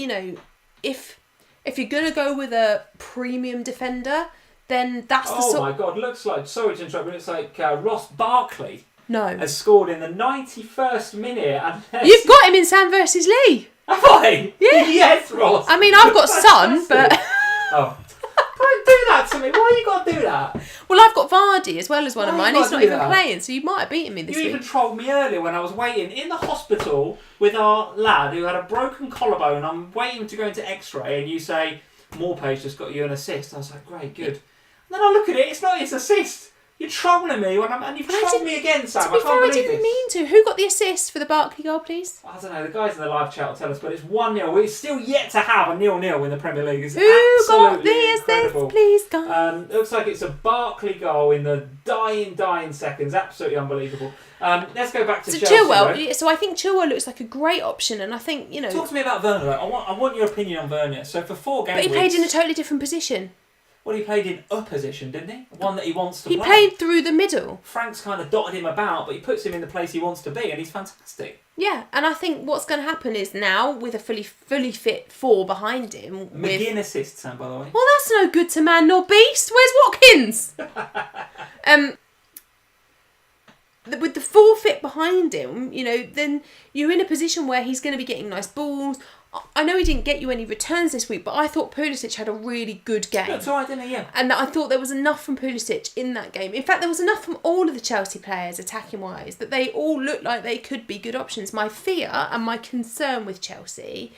if you're going to go with a premium defender, then that's the sort... Oh my God, looks like... Sorry to interrupt, but it looks like Ross Barkley No. has scored in the 91st minute. And You've got him in Sam versus Lee. Have I? Yeah. Yes, Ross. I mean, I've got Son, but... Oh. Don't do that to me. Why you got to do that? Well, I've got Vardy as well as one of Why you mine. He's gotta not do even that? playing, so you might have beaten me this You week. even trolled me earlier when I was waiting in the hospital with our lad who had a broken collarbone. I'm waiting to go into X-ray, and you say, Morpage just got you an assist. I was like, great, good. And then I look at it, it's not his assist. You're trolling me, and you've trolled me again, Sam. To be I fair, can't I believe didn't this. mean to. Who got the assist for the Barkley goal, please? I don't know, the guys in the live chat will tell us, but it's 1-0. We're still yet to have a 0-0 in the Premier League. It's Who got absolutely the incredible. assist, please, guys? Looks like it's a Barkley goal in the dying seconds. Absolutely unbelievable. Let's go back to So Chelsea. Chilwell, so I think Chilwell looks like a great option, and I think, Talk to me about Werner, though. I want your opinion on Werner. So for 4 games... But he played in a totally different position. Well, he played in a position, didn't he? One that he wants to play. He played through the middle. Frank's kind of dotted him about, but he puts him in the place he wants to be, and he's fantastic. Yeah, and I think what's going to happen is now, with a fully fit 4 behind him... McGinn assists, Sam, by the way. Well, that's no good to man nor beast. Where's Watkins? With the 4 fit behind him, then you're in a position where he's going to be getting nice balls. I know he didn't get you any returns this week, but I thought Pulisic had a really good game. That's all right, didn't he? Yeah. And I thought there was enough from Pulisic in that game. In fact, there was enough from all of the Chelsea players, attacking-wise, that they all looked like they could be good options. My fear and my concern with Chelsea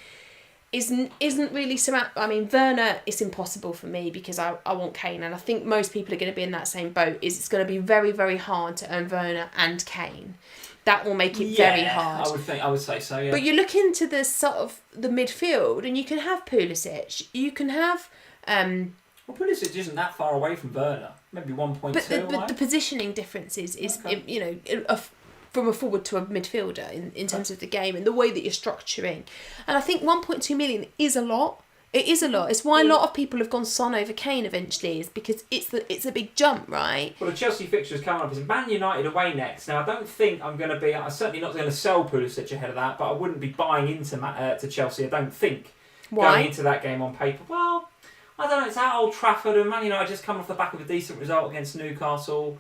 isn't really I mean, Werner is impossible for me because I want Kane, and I think most people are going to be in that same boat. It's going to be very, very hard to earn Werner and Kane. That will make it very hard. I would say so, yeah. But you look into the sort of the midfield, and you can have Pulisic. You can have... Well, Pulisic isn't that far away from Werner. Maybe 1.2. But the positioning difference is okay. from a forward to a midfielder in terms of the game and the way that you're structuring. And I think 1.2 million is a lot. It is a lot. It's why a lot of people have gone Son over Kane eventually, is because it's a big jump, right? Well, the Chelsea fixtures coming up is Man United away next. Now, I don't think I'm certainly not going to sell Pulisic ahead of that, but I wouldn't be buying into to Chelsea, I don't think, going into that game on paper. Well, I don't know, it's at Old Trafford and Man United just coming off the back of a decent result against Newcastle.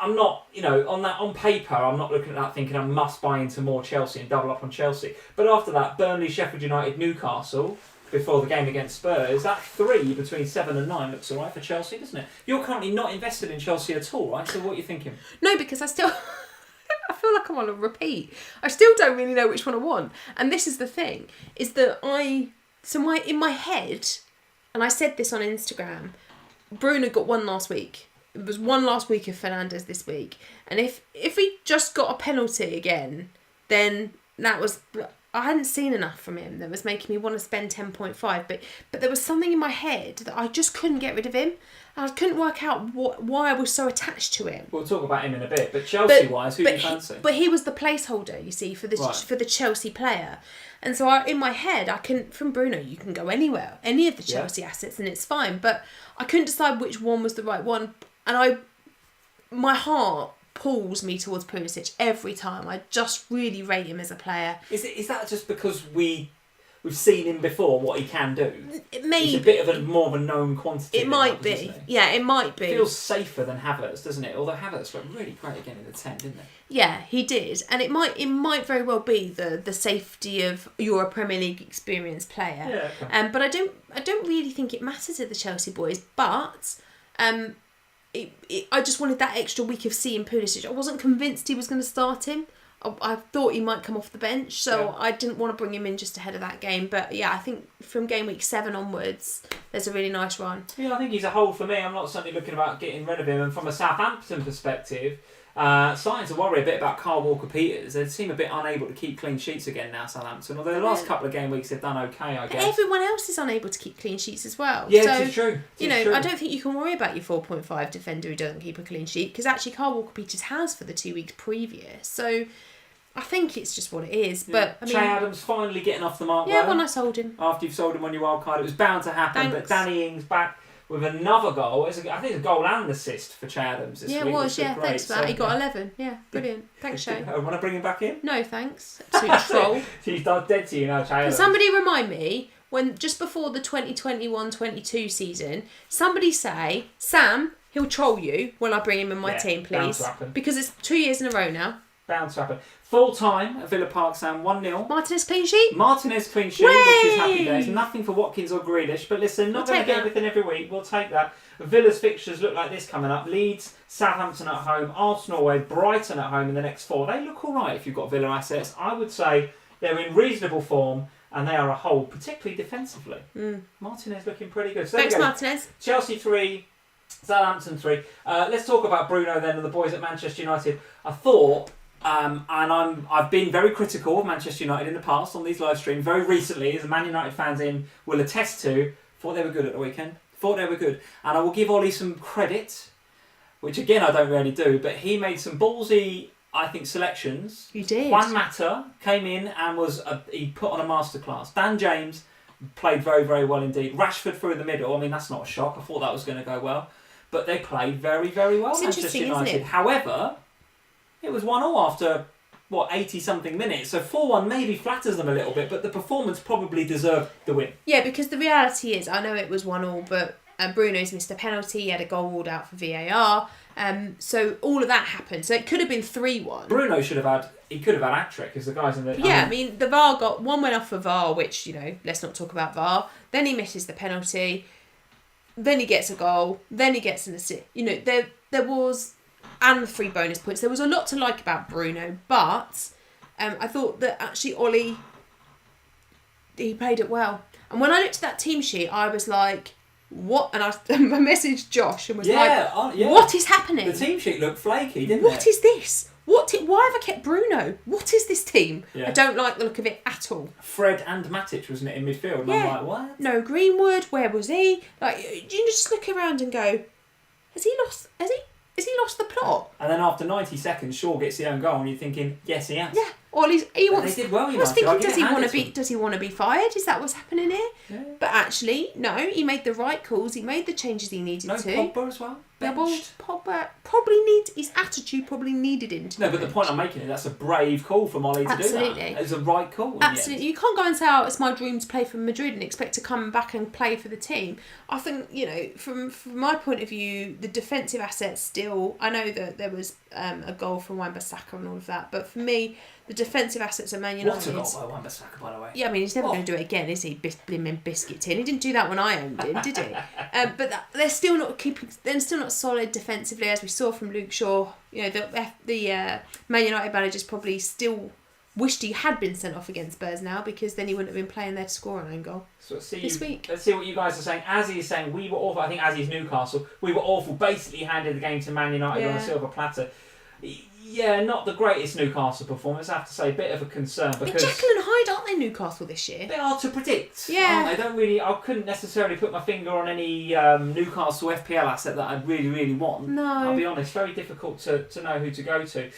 I'm not, on paper, I'm not looking at that thinking I must buy into more Chelsea and double up on Chelsea. But after that, Burnley, Sheffield United, Newcastle, before the game against Spurs, that 3 between 7 and 9 looks alright for Chelsea, doesn't it? You're currently not invested in Chelsea at all, right? So what are you thinking? No, because I still... I feel like I'm on a repeat. I still don't really know which one I want. And this is the thing, is that in my head, and I said this on Instagram, Bruno got one last week. It was one last week of Fernandes this week. And if he just got a penalty again, then that was... I hadn't seen enough from him that was making me want to spend 10.5. But there was something in my head that I just couldn't get rid of him. I couldn't work out why I was so attached to him. We'll talk about him in a bit. But Chelsea-wise, who do you fancy? But he was the placeholder, you see, for the Chelsea player. And so in my head, from Bruno, you can go anywhere, any of the Chelsea assets, and it's fine. But I couldn't decide which one was the right one. And my heart pulls me towards Pulisic every time. I just really rate him as a player. Is that just because we've seen him before, what he can do? Maybe. He's a bit of more of a known quantity. It might be. Yeah, it might be. It feels safer than Havertz, doesn't it? Although Havertz went really great again in the 10, didn't he? Yeah, he did. And it might very well be the safety of you're a Premier League experienced player. Yeah, okay. But I don't really think it matters to the Chelsea boys. But I just wanted that extra week of seeing Pulisic. I wasn't convinced he was going to start him. I thought he might come off the bench, so I didn't want to bring him in just ahead of that game. But yeah, I think from game week 7 onwards, there's a really nice run. Yeah, I think he's a hold for me. I'm not certainly looking about getting rid of him. And from a Southampton perspective, starting to worry a bit about Kyle Walker-Peters. They seem a bit unable to keep clean sheets again now, Southampton. Although the last couple of game weeks they've done okay, I guess. Everyone else is unable to keep clean sheets as well. Yeah, so, it's true. True. I don't think you can worry about your 4.5 defender who doesn't keep a clean sheet, because actually Kyle Walker-Peters has for the 2 weeks previous. So I think it's just what it is. Yeah. But Che Adams finally getting off the mark. Yeah, when I sold him. After you've sold him on your wild card, it was bound to happen. Thanks. But Danny Ings back with another goal. I think it's a goal and an assist for Che Adams this week. Yeah, it was. Yeah, great. thanks for that. He got 11. Yeah, brilliant. Thanks, Shay. Want to bring him back in? No, thanks. Absolute troll. He's dead to you now, Che Adams. Can somebody remind me, when just before the 2021-22 season, somebody say, Sam, he'll troll you when I bring him in my team, please. Because it's 2 years in a row now. Bound to happen. Full time at Villa Park, Sam, 1-0. Martinez clean sheet? Martinez clean sheet, which is happy days. Nothing for Watkins or Grealish, but listen, not going to get everything every week. We'll take that. Villa's fixtures look like this coming up. Leeds, Southampton at home, Arsenal away, Brighton at home in the next 4. They look all right if you've got Villa assets. I would say they're in reasonable form and they are a hold, particularly defensively. Martinez looking pretty good. So thanks, Martinez. Chelsea 3, Southampton 3. Let's talk about Bruno then and the boys at Manchester United. I thought... I've been very critical of Manchester United in the past on these live streams. Very recently, as the Man United fans will attest to, thought they were good at the weekend. Thought they were good. And I will give Ollie some credit, which again I don't really do, but he made some ballsy, I think, selections. You did. Juan Mata came in and he put on a masterclass. Dan James played very, very well indeed. Rashford through the middle. I mean, that's not a shock. I thought that was going to go well. But they played very, very well, it's Manchester United. Isn't it? However... it was 1-1 after, 80-something minutes. So 4-1 maybe flatters them a little bit, but the performance probably deserved the win. Yeah, because the reality is, I know it was 1-1, but Bruno's missed a penalty, he had a goal ruled out for VAR. So all of that happened. So it could have been 3-1. Bruno could have had hat-trick as the guys in the... Yeah, I mean, the VAR one went off for VAR, which, let's not talk about VAR. Then he misses the penalty. Then he gets a goal. Then he gets an assist. There was... and the 3 bonus points. There was a lot to like about Bruno, but I thought that actually Ollie, he played it well. And when I looked at that team sheet, I was like, what? And I messaged Josh and was what is happening? The team sheet looked flaky, didn't it? What is this? Why have I kept Bruno? What is this team? Yeah. I don't like the look of it at all. Fred and Matic, wasn't it, in midfield? And I'm like, what? No, Greenwood, where was he? Like, you just look around and go, has he lost? Has Has he lost the plot? And then after 90 seconds, Shaw gets the own goal, and you're thinking, yes, he has. Yeah. Or at least he wants. They did well. I was thinking, does he want to be fired? Is that what's happening here? Yeah. But actually, no. He made the right calls. He made the changes he needed to. Pogba as well. Yeah, well, Pogba probably needs his attitude. Probably needed him to. No, but the point I'm making is that's a brave call from Ollie to do that. It's a right call. Absolutely, you can't go and say, "Oh, it's my dream to play for Madrid" and expect to come back and play for the team. I think from my point of view, the defensive assets still. I know that there was a goal from Wan-Bissaka and all of that, but for me, the defensive assets of Man United. What a goal by Wan-Bissaka, by the way. Yeah, I mean, he's never going to do it again, is he? Blimmin' biscuit tin. He didn't do that when I owned him, did he? But they're still not keeping. They're still not solid defensively, as we saw from Luke Shaw. The Man United managers probably still wished he had been sent off against Spurs now, because then he wouldn't have been playing there to score an own goal. So this week. Let's see what you guys are saying. Azzy is saying we were awful. I think Azzy's Newcastle. We were awful. Basically handed the game to Man United on a silver platter. Yeah, not the greatest Newcastle performance, I have to say. Bit of a concern because Jekyll and Hyde, aren't they, Newcastle this year? They are to predict. Yeah. I couldn't necessarily put my finger on any Newcastle FPL asset that I'd really, really want. No. I'll be honest, very difficult to know who to go to.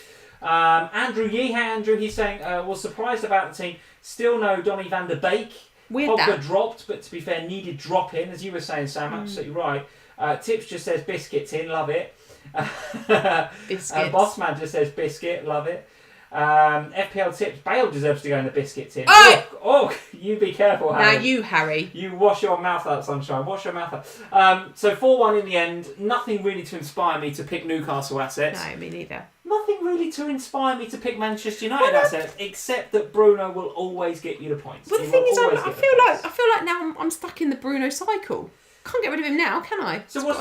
Andrew Yee, hey Andrew, he's saying, was surprised about the team. Still no Donny van der Beek. Weird Pogba that. dropped, but to be fair, needed drop in, as you were saying, Sam, absolutely right. Tips just says biscuits in, love it. Biscuits. Bossman just says biscuit, love it. FPL tips, Bale deserves to go in the biscuit tin. Oh, you be careful, Harry. Now you, Harry. You wash your mouth out, sunshine. Wash your mouth out. So 4-1 in the end. Nothing really to inspire me to pick Newcastle assets. No, me neither. Nothing really to inspire me to pick Manchester United assets, except that Bruno will always get you the points. Well, the thing is, I feel like now I'm stuck in the Bruno cycle. Can't get rid of him now, can I? So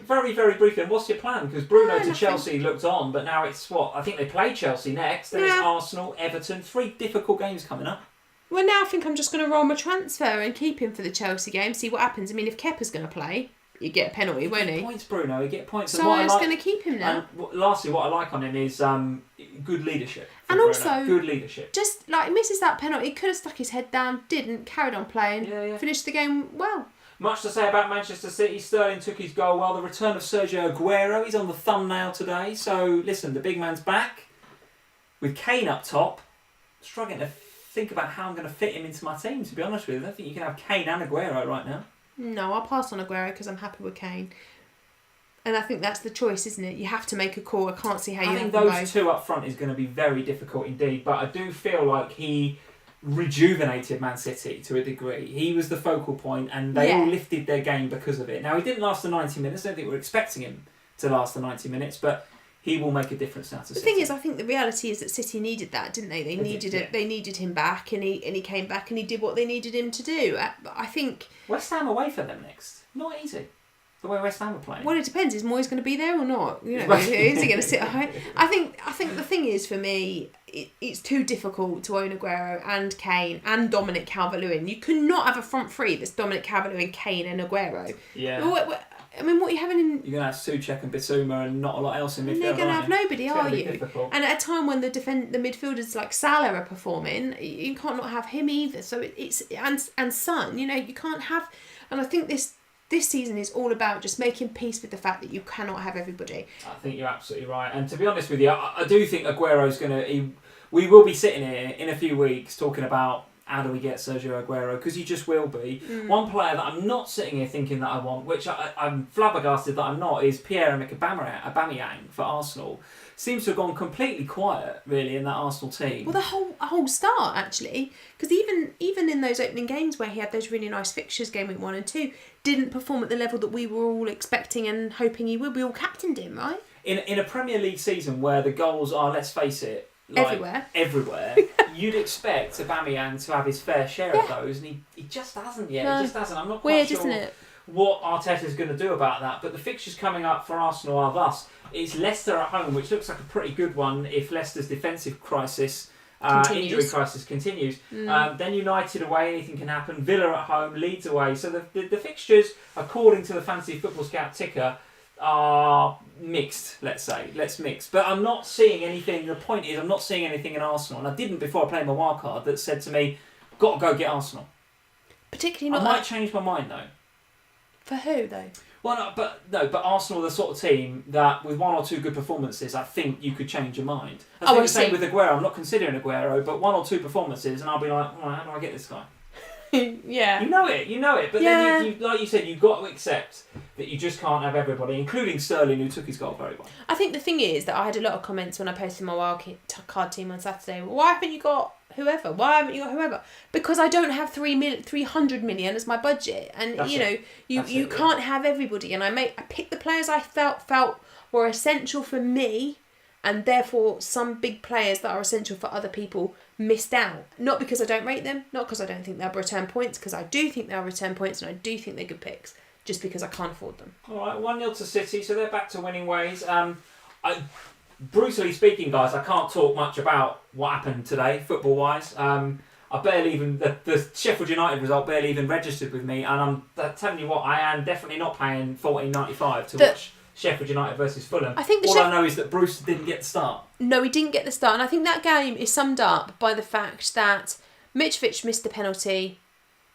very, very briefly, what's your plan? Because Bruno to Chelsea looked on, but now it's I think they play Chelsea next. Then it's Arsenal, Everton. 3 difficult games coming up. Well, now I think I'm just going to roll my transfer and keep him for the Chelsea game, see what happens. I mean, if Kepa's going to play, you get a penalty, won't he? Points, Bruno. You get points. So I was going to keep him now. And lastly, what I like on him is good leadership. And Bruno. also, good leadership. Just like misses that penalty, could have stuck his head down, didn't, carried on playing, finished the game well. Much to say about Manchester City. Sterling took his goal well. The return of Sergio Aguero. He's on the thumbnail today. So, listen, the big man's back. With Kane up top. Struggling to think about how I'm going to fit him into my team, to be honest with you. I don't think you can have Kane and Aguero right now. No, I'll pass on Aguero because I'm happy with Kane. And I think that's the choice, isn't it? You have to make a call. I can't see how you have them both. I think those two up front is going to be very difficult indeed. But I do feel like he rejuvenated Man City to a degree. He was the focal point and they all lifted their game because of it. Now, he didn't last the 90 minutes. I don't think we're expecting him to last the 90 minutes, but he will make a difference now to City. The thing is, I think the reality is that City needed that, didn't they? They needed him back, and he came back and he did what they needed him to do. I think West Ham away for them next. Not easy. The way West Ham are playing. Well, it depends. Is Moyes going to be there or not? Is he going to sit at home? I think the thing is, for me, it's too difficult to own Aguero and Kane and Dominic Calvert-Lewin. You cannot have a front three that's Dominic Calvert-Lewin, Kane and Aguero. Yeah. I mean, what are you having in... You're going to have Souček and Bissouma and not a lot else in midfield, You're going to have nobody, are you? Difficult. And at a time when the midfielders like Salah are performing, you can't not have him either. So it's... And Son, you can't have... And I think this season is all about just making peace with the fact that you cannot have everybody. I think you're absolutely right. And to be honest with you, I do think Aguero's going to... We will be sitting here in a few weeks talking about how do we get Sergio Aguero, because he just will be. One player that I'm not sitting here thinking that I want, which I'm flabbergasted that I'm not, is Pierre-Emerick Aubameyang for Arsenal. Seems to have gone completely quiet, really, in that Arsenal team. Well, the whole start, actually. Because even in those opening games where he had those really nice fixtures, Gameweek 1 and 2, didn't perform at the level that we were all expecting and hoping he would. We all captained him, right? In a Premier League season where the goals are, let's face it, everywhere, you'd expect Aubameyang to have his fair share of those, and he just hasn't yet. No. He just hasn't. I'm not quite sure isn't it? what Arteta's going to do about that. But the fixtures coming up for Arsenal are thus. It's Leicester at home, which looks like a pretty good one if Leicester's defensive crisis, injury crisis continues. Then United away, anything can happen. Villa at home, Leeds away. So the fixtures, according to the Fantasy Football Scout ticker, are mixed, let's mix. But I'm not seeing anything. The point is, I'm not seeing anything in Arsenal, and I didn't before I played my wildcard, that said to me, got to go get Arsenal. Particularly not. I might change my mind though. For who though? Well, but Arsenal are the sort of team that with one or two good performances, I think you could change your mind. I think the same with Aguero. I'm not considering Aguero, but one or two performances, and I'll be like, how do I get this guy? Yeah. You know it. But then, you, like you said, you've got to accept that you just can't have everybody, including Sterling, who took his goal very well. I think the thing is that I had a lot of comments when I posted my wildcard team on Saturday. Why haven't you got whoever? Why haven't you got whoever? Because I don't have 300 million as my budget, and you can't have everybody. And I picked the players I felt were essential for me, and therefore some big players that are essential for other people missed out. Not because I don't rate them, not because I don't think they'll return points, because I do think they'll return points and I do think they're good picks, just because I can't afford them. Alright, 1-0 to City, so they're back to winning ways. Brutally speaking, guys, I can't talk much about what happened today, football-wise. I barely even, the Sheffield United result barely even registered with me, and I'm telling you what, I am definitely not paying $14.95 to watch Sheffield United versus Fulham. All I know is that Bruce didn't get the start. No, he didn't get the start. And I think that game is summed up by the fact that Mitrovic missed the penalty,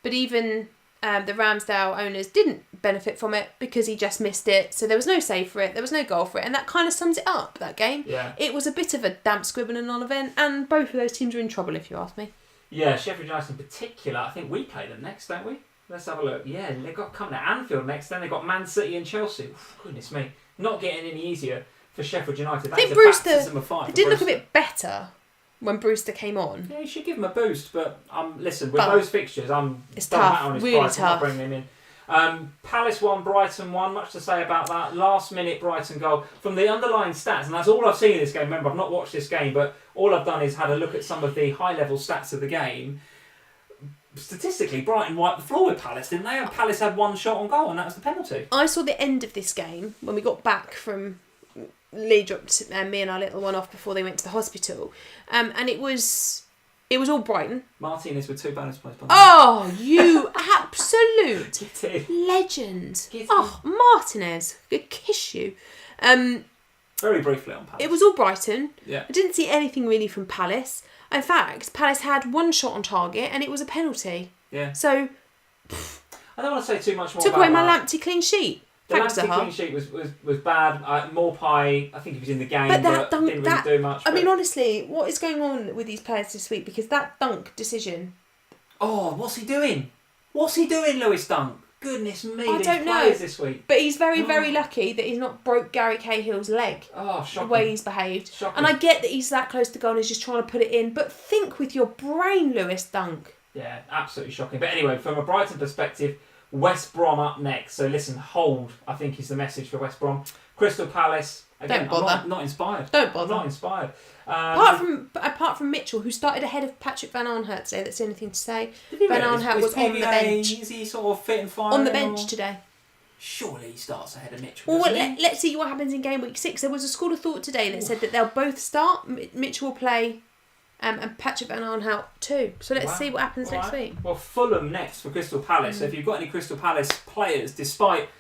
but even the Ramsdale owners didn't benefit from it because he just missed it. So there was no save for it. There was no goal for it. And that kind of sums it up, that game. Yeah. It was a bit of a damp squib and a non-event. And both of those teams were in trouble, if you ask me. Yeah, Sheffield United in particular. I think we play them next, don't we? Let's have a look. Yeah, they've got coming to Anfield next. Then they've got Man City and Chelsea. Oof, goodness me. Not getting any easier for Sheffield United. I think Brewster did look a bit better when Brewster came on. Yeah, you should give him a boost. But listen, with those fixtures, it's tough, really tough. I'm not bringing him in. Palace 1, Brighton 1. Much to say about that. Last minute Brighton goal. From the underlying stats, and that's all I've seen in this game. Remember, I've not watched this game, but all I've done is had a look at some of the high-level stats of the game. Statistically, Brighton wiped the floor with Palace, didn't they? And Palace had one shot on goal, and that was the penalty. I saw the end of this game when we got back from... Lee dropped me and our little one off before they went to the hospital. And it was all Brighton. Martinez with 2 bonus points. Oh, you absolute legend. Oh, Martinez. Could kiss you. Very briefly on Palace. It was all Brighton. Yeah. I didn't see anything really from Palace. In fact, Palace had one shot on target and it was a penalty. Yeah. So... I don't want to say too much more took about away my Lamptey clean sheet. The Lamptey clean sheet was bad. Morpie, I think he was in the game, but didn't really do much. I mean, honestly, what is going on with these players this week? Because that Dunk decision... Oh, what's he doing? What's he doing, Lewis Dunk? Goodness me, I don't know. Players this week. But he's very, very lucky that he's not broke Gary Cahill's leg. Oh, shocking. The way he's behaved. Shocking. And I get that he's that close to goal and he's just trying to put it in, but think with your brain, Lewis Dunk. Yeah, absolutely shocking. But anyway, from a Brighton perspective, West Brom up next. So listen, hold, I think is the message for West Brom. Crystal Palace, again, don't bother. I'm not inspired. Don't bother. I'm not inspired. Apart from Mitchell, who started ahead of Patrick Van Aanholt today, that's the only thing to say. Van Aanholt was on the bench. Is he sort of fit and fine? On the bench today. Surely he starts ahead of Mitchell. Well, let's see what happens in Gameweek 6. There was a school of thought today that said that they'll both start. Mitchell will play, and Patrick Van Aanholt too. So let's see what happens next week. Well, Fulham next for Crystal Palace. So if you've got any Crystal Palace players, despite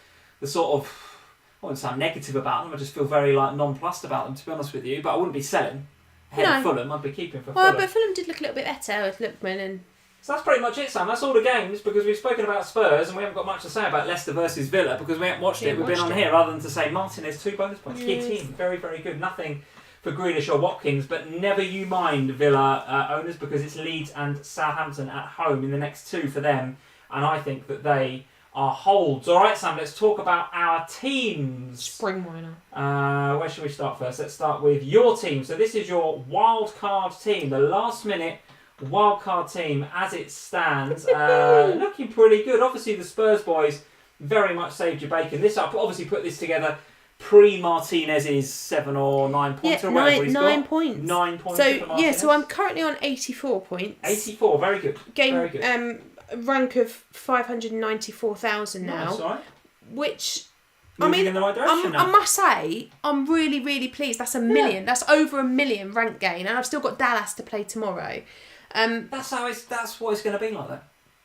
the sort of, I wouldn't sound negative about them, I just feel very nonplussed about them, to be honest with you. But I wouldn't be selling ahead of Fulham. I'd be keeping for Fulham. Well, but Fulham did look a little bit better with Lookman and... So that's pretty much it, Sam. That's all the games, because we've spoken about Spurs and we haven't got much to say about Leicester versus Villa because we haven't watched it. We've been on here other than to say Martinez 2 bonus points. Get in. Very, very good. Nothing for Grealish or Watkins, but never you mind Villa owners, because it's Leeds and Southampton at home in the next 2 for them, and I think that they are holds. All right, Sam, let's talk about our teams. Spring winner. Where should we start first? Let's start with your team. So this is your wildcard team, the last minute wildcard team as it stands. Looking pretty good. Obviously the Spurs boys very much saved your bacon. I obviously put this together pre-Martinez's 7 or 9 points, or whatever he's got. 9 points. 9 points. So so I'm currently on 84 points. 84, very good. Very good. Rank of 594,000 now. Nice, all right. Which moving in the right direction now. I must say, I'm really, really pleased. That's a million. That's over a million rank gain, and I've still got Dallas to play tomorrow. That's what it's going to be like.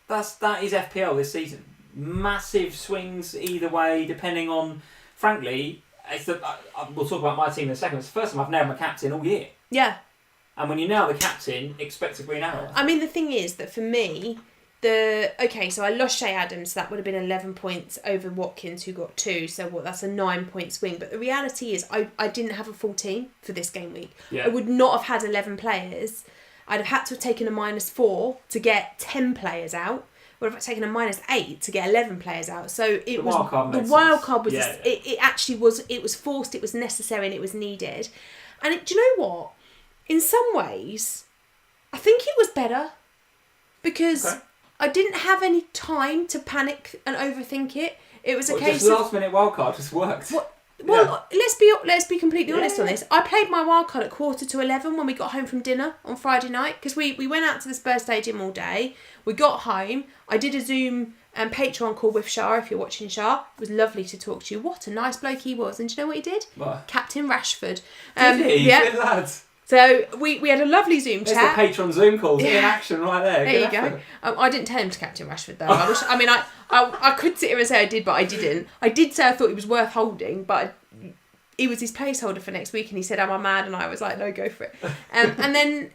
That is FPL this season. Massive swings either way, depending on. Frankly, we'll talk about my team in a second. It's the first time I've nailed my captain all year. Yeah. And when you nail the captain, expect a green arrow. I mean, the thing is that for me, so I lost Shay Adams, so that would have been 11 points over Watkins, who got 2, so that's a 9-point swing. But the reality is I didn't have a full team for this game week. Yeah. I would not have had 11 players. I'd have had to have taken a -4 to get 10 players out. Would have taken a -8 to get 11 players out. So the wild card was it actually was, it was forced, it was necessary, and it was needed. And do you know what? In some ways, I think it was better because I didn't have any time to panic and overthink it. It was a case just last minute wildcard just worked. Well, let's be completely honest on this. I played my wildcard at 11:15 when we got home from dinner on Friday night, because we went out to the Spurs Stadium all day. We got home. I did a Zoom and Patreon call with Shah, if you're watching Shah. It was lovely to talk to you. What a nice bloke he was. And do you know what he did? What? Captain Rashford. Did he? Yeah. Good lads. So we had a lovely Zoom There's chat. the Patreon Zoom calls in action right there. There you go. I didn't tell him to Captain Rashford though. I could sit here and say I did, but I didn't. I did say I thought he was worth holding, but he was his placeholder for next week, and he said, "Am I mad?" And I was like, "No, go for it." And then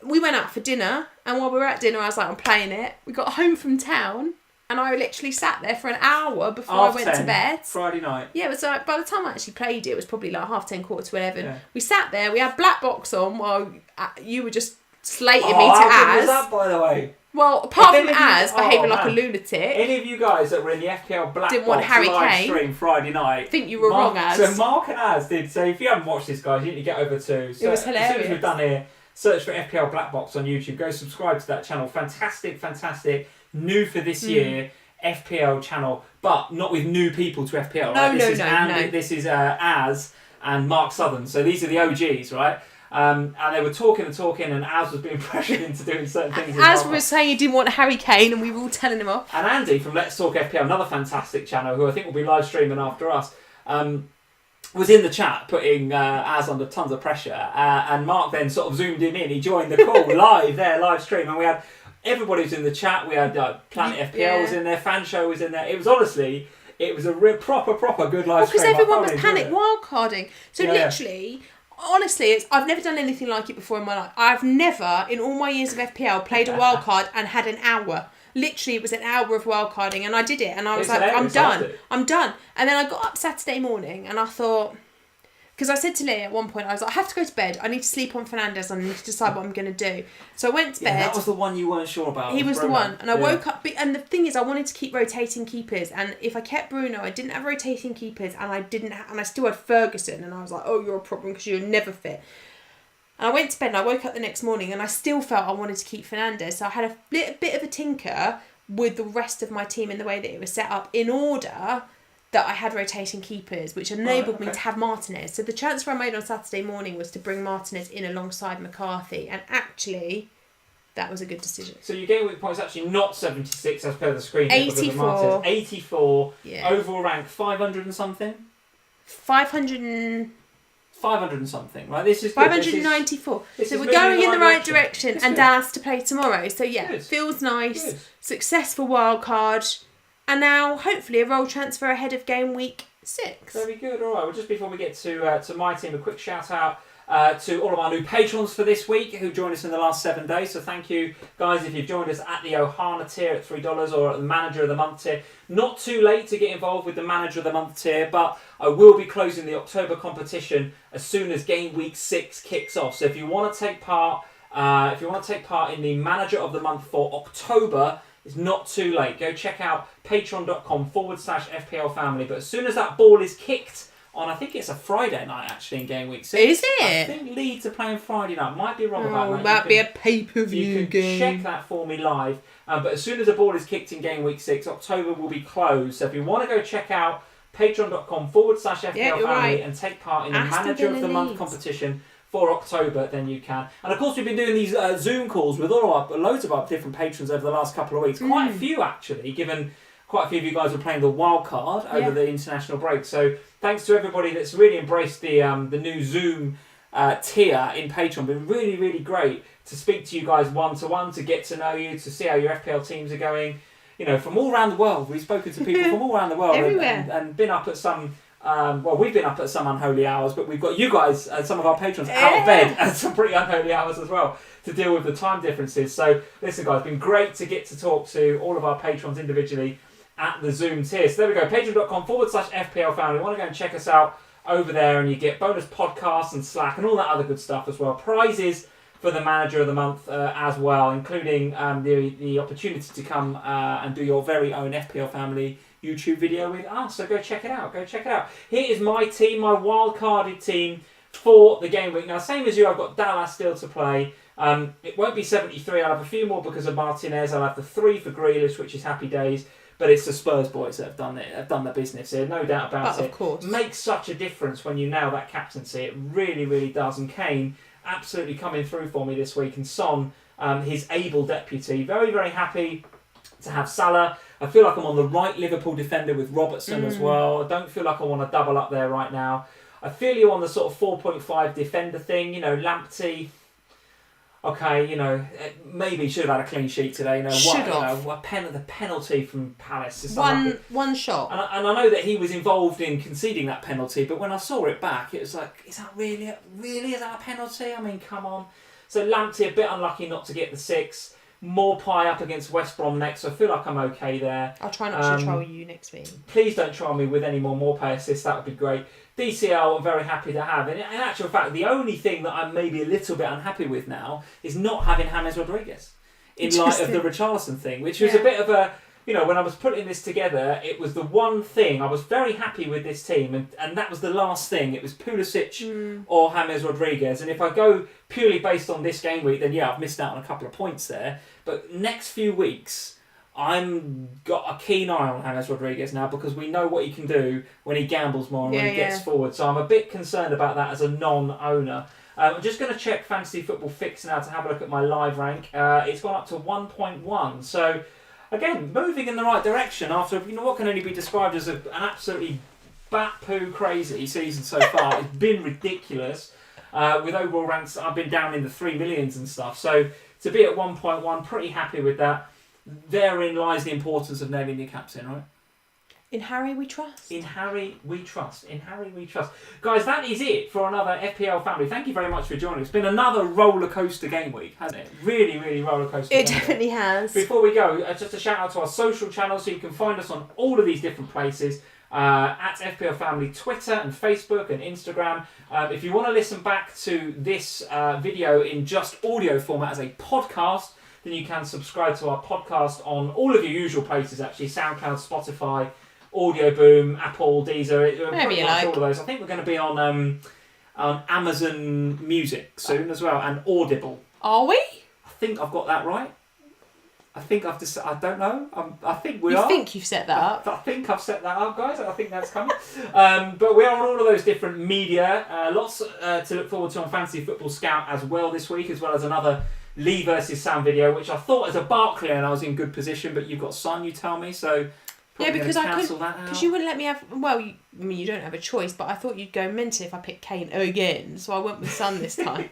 we went out for dinner, and while we were at dinner, I was like, "I'm playing it." We got home from town, and I literally sat there for an hour before I went to bed. Friday night. Yeah, it was like, by the time I actually played it was probably like 10:30, 11:15. Yeah. We sat there, we had Black Box on while you were just slating me to how good was Az. that, by the way? Well, apart from Az behaving like a lunatic. Any of you guys that were in the FPL Black Didn't want Box Harry live Kane. stream Friday night. I think you were wrong, Az. So Mark and Az did. So if you haven't watched this, guys, you need to get over to. So It was as soon hilarious. as we've done here, search for FPL Black Box on YouTube. Go subscribe to that channel. Fantastic. New for this year. FPL channel, but not with new people to FPL. Right? This is Az and Mark Southern. So these are the OGs, right? And they were talking, and Az was being pressured into doing certain things. Az was saying he didn't want Harry Kane, and we were all telling him off. And Andy from Let's Talk FPL, another fantastic channel, who I think will be live streaming after us, was in the chat putting Az under tons of pressure. And Mark then sort of zoomed him in. He joined the call live stream, and we had everybody was in the chat. We had Planet FPL was in there, Fan Show was in there. It was honestly, it was a real proper good live stream. Because everyone was panic wildcarding. So literally, honestly, I've never done anything like it before in my life. I've never, in all my years of FPL, played a wildcard and had an hour. Literally, it was an hour of wildcarding, and I did it, and I was like, I'm done. And then I got up Saturday morning, and I thought, because I said to Leah at one point, I was like, I have to go to bed. I need to sleep on Fernandez. I need to decide what I'm going to do. So I went to bed. That was the one you weren't sure about. He was the one. And I woke up. And the thing is, I wanted to keep rotating keepers. And if I kept Bruno, I didn't have rotating keepers. And I still had Ferguson. And I was like, oh, you're a problem because you're never fit. And I went to bed and I woke up the next morning and I still felt I wanted to keep Fernandez. So I had a bit of a tinker with the rest of my team in the way that it was set up in order that I had rotating keepers, which enabled me to have Martinez. So the transfer I made on Saturday morning was to bring Martinez in alongside McCarthy, and actually, that was a good decision. So your game week point is actually not 76 as per the screen. 84. 84. Yeah. Overall rank 500 and something. 500 and something, right? This is 594. So we're going in the right direction, and Dan has to play tomorrow. So yeah, feels nice. Good. Successful wild card. And now, hopefully, a role transfer ahead of game week 6. Very good. All right. Well, just before we get to my team, a quick shout out to all of our new patrons for this week who joined us in the last 7 days. So thank you, guys, if you've joined us at the OHANA tier at $3 or at the Manager of the Month tier. Not too late to get involved with the Manager of the Month tier, but I will be closing the October competition as soon as game week 6 kicks off. So if you want to take part, in the Manager of the Month for October, it's not too late. Go check out patreon.com/FPL Family. But as soon as that ball is kicked on, I think it's a Friday night actually in game week 6. Is it? I think Leeds are playing Friday night. Might be wrong about that. Might be a pay-per-view game. You can check that for me live. But as soon as the ball is kicked in game week 6, October will be closed. So if you want to go check out patreon.com/FPL Family and take part in the Manager of the Month competition for October, then you can. And of course, we've been doing these Zoom calls with loads of our different patrons over the last couple of weeks. Quite a few actually, given quite a few of you guys were playing the Wildcard over the international break. So thanks to everybody that's really embraced the new Zoom tier in Patreon. Been really, really great to speak to you guys one-to-one, to get to know you, to see how your FPL teams are going. You know, from all around the world. We've spoken to people from all around the world and been up at some Well, we've been up at some unholy hours, but we've got you guys, some of our patrons, out of bed at some pretty unholy hours as well to deal with the time differences. So, listen, guys, it's been great to get to talk to all of our patrons individually at the Zoom tier. So there we go, patreon.com/FPL Family. Want to go and check us out over there, and you get bonus podcasts and Slack and all that other good stuff as well. Prizes for the Manager of the Month as well, including the opportunity to come and do your very own FPL Family YouTube video with us. So go check it out. Here is my team, my wildcarded team for the game week. Now, same as you, I've got Dallas still to play. It won't be 73. I'll have a few more because of Martinez. I'll have the 3 for Grealish, which is happy days. But it's the Spurs boys that have done it. Have done the business here, no doubt about it. Of course, makes such a difference when you nail that captaincy. It really, really does. And Kane absolutely coming through for me this week, and Son, his able deputy. Very, very happy to have Salah. I feel like I'm on the right Liverpool defender with Robertson as well. I don't feel like I want to double up there right now. I feel you on the sort of 4.5 defender thing. Lamptey. Okay, maybe should have had a clean sheet today. The penalty from Palace is one shot. And I know that he was involved in conceding that penalty, but when I saw it back, it was like, is that really is that a penalty? I mean, come on. So Lamptey a bit unlucky not to get the 6. More pie up against West Brom next, so I feel like I'm okay there. I'll try not to troll you next week. Please don't troll me with any more pay assists. That would be great. DCL, I'm very happy to have. And in actual fact, the only thing that I'm maybe a little bit unhappy with now is not having James Rodrigues in light of the Richarlison thing, which was a bit of a... when I was putting this together, it was the one thing. I was very happy with this team, and that was the last thing. It was Pulisic or James Rodrigues. And if I go purely based on this game week, then I've missed out on a couple of points there. But next few weeks, I'm got a keen eye on James Rodrigues now, because we know what he can do when he gambles more and when he gets forward. So I'm a bit concerned about that as a non-owner. I'm just going to check Fantasy Football Fix now to have a look at my live rank. It's gone up to 1.1. So... again, moving in the right direction after what can only be described as an absolutely bat-poo crazy season so far. It's been ridiculous. With overall ranks, I've been down in the 3 millions and stuff. So to be at 1.1, pretty happy with that. Therein lies the importance of nailing your captain, right? In Harry we trust. In Harry we trust. Guys, that is it for another FPL Family. Thank you very much for joining us. It's been another roller coaster game week, hasn't it? Really, really roller coaster. It definitely has. Before we go, just a shout out to our social channels, so you can find us on all of these different places. At FPL Family, Twitter and Facebook and Instagram. If you want to listen back to this video in just audio format as a podcast, then you can subscribe to our podcast on all of your usual places, actually. SoundCloud, Spotify, Audio Boom, Apple, Deezer, Maybe you all of those. I think we're going to be on Amazon Music soon as well, and Audible. Are we? I think I've got that right. I think I've just... I don't know. I think we are. You think you've set that up? I think I've set that up, guys. I think that's coming. But we are on all of those different media. Lots to look forward to on Fantasy Football Scout as well this week, as well as another Lee versus Sam video, which I thought as a Barkley and I was in good position, but you've got Son, you tell me, so... because I could, because you wouldn't let me have. Well, you don't have a choice, but I thought you'd go mental if I picked Kane again, so I went with Son this time.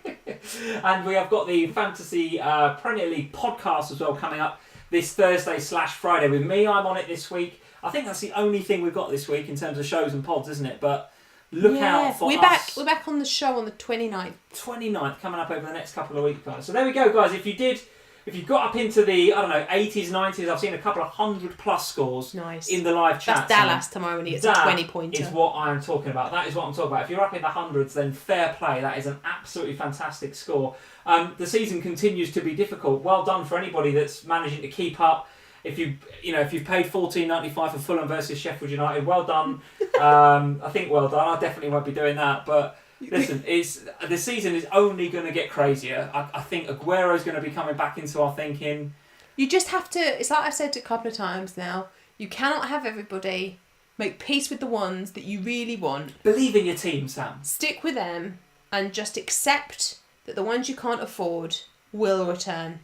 And we have got the Fantasy Premier League podcast as well coming up this Thursday/Friday with me. I'm on it this week. I think that's the only thing we've got this week in terms of shows and pods, isn't it? But look out for us. We're back on the show on the 29th. 29th coming up over the next couple of weeks, guys. So there we go, guys. If you got up into the, 80s, 90s, I've seen a couple of 100+ scores in the live chat. That's Dallas tomorrow when he gets a 20-pointer. That is what I'm talking about. That is what I'm talking about. If you're up in the hundreds, then fair play. That is an absolutely fantastic score. The season continues to be difficult. Well done for anybody that's managing to keep up. If you've paid $14.95 for Fulham versus Sheffield United, well done. I think well done. I definitely won't be doing that, but... Listen, the season is only going to get crazier. I think Aguero's going to be coming back into our thinking. You just have to... It's like I've said a couple of times now. You cannot have everybody. Make peace with the ones that you really want. Believe in your team, Sam. Stick with them and just accept that the ones you can't afford will return.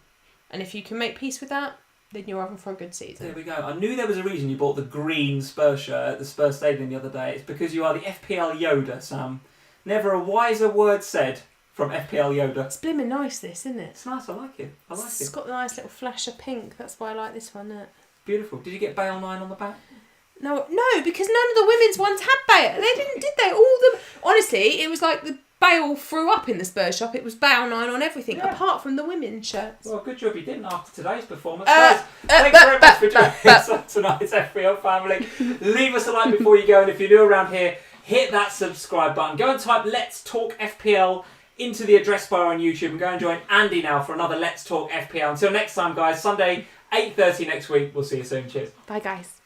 And if you can make peace with that, then you're having for a good season. There we go. I knew there was a reason you bought the green Spurs shirt at the Spurs Stadium the other day. It's because you are the FPL Yoda, Sam. Never a wiser word said from FPL Yoda. It's blimmin' nice, this, isn't it? It's nice, I like it. It's got a nice little flash of pink. That's why I like this one, isn't it? Beautiful. Did you get Bale 9 on the back? No, because none of the women's ones had Bale. They didn't, did they? All them. Honestly, it was like the Bale threw up in the Spurs shop. It was Bale 9 on everything, apart from the women's shirts. Well, good job you didn't after today's performance. Guys, thanks very much for joining us on tonight's FPL Family. Leave us a like before you go, and if you're new around here, hit that subscribe button. Go and type Let's Talk FPL into the address bar on YouTube and go and join Andy now for another Let's Talk FPL. Until next time, guys, Sunday, 8:30 next week. We'll see you soon. Cheers. Bye, guys.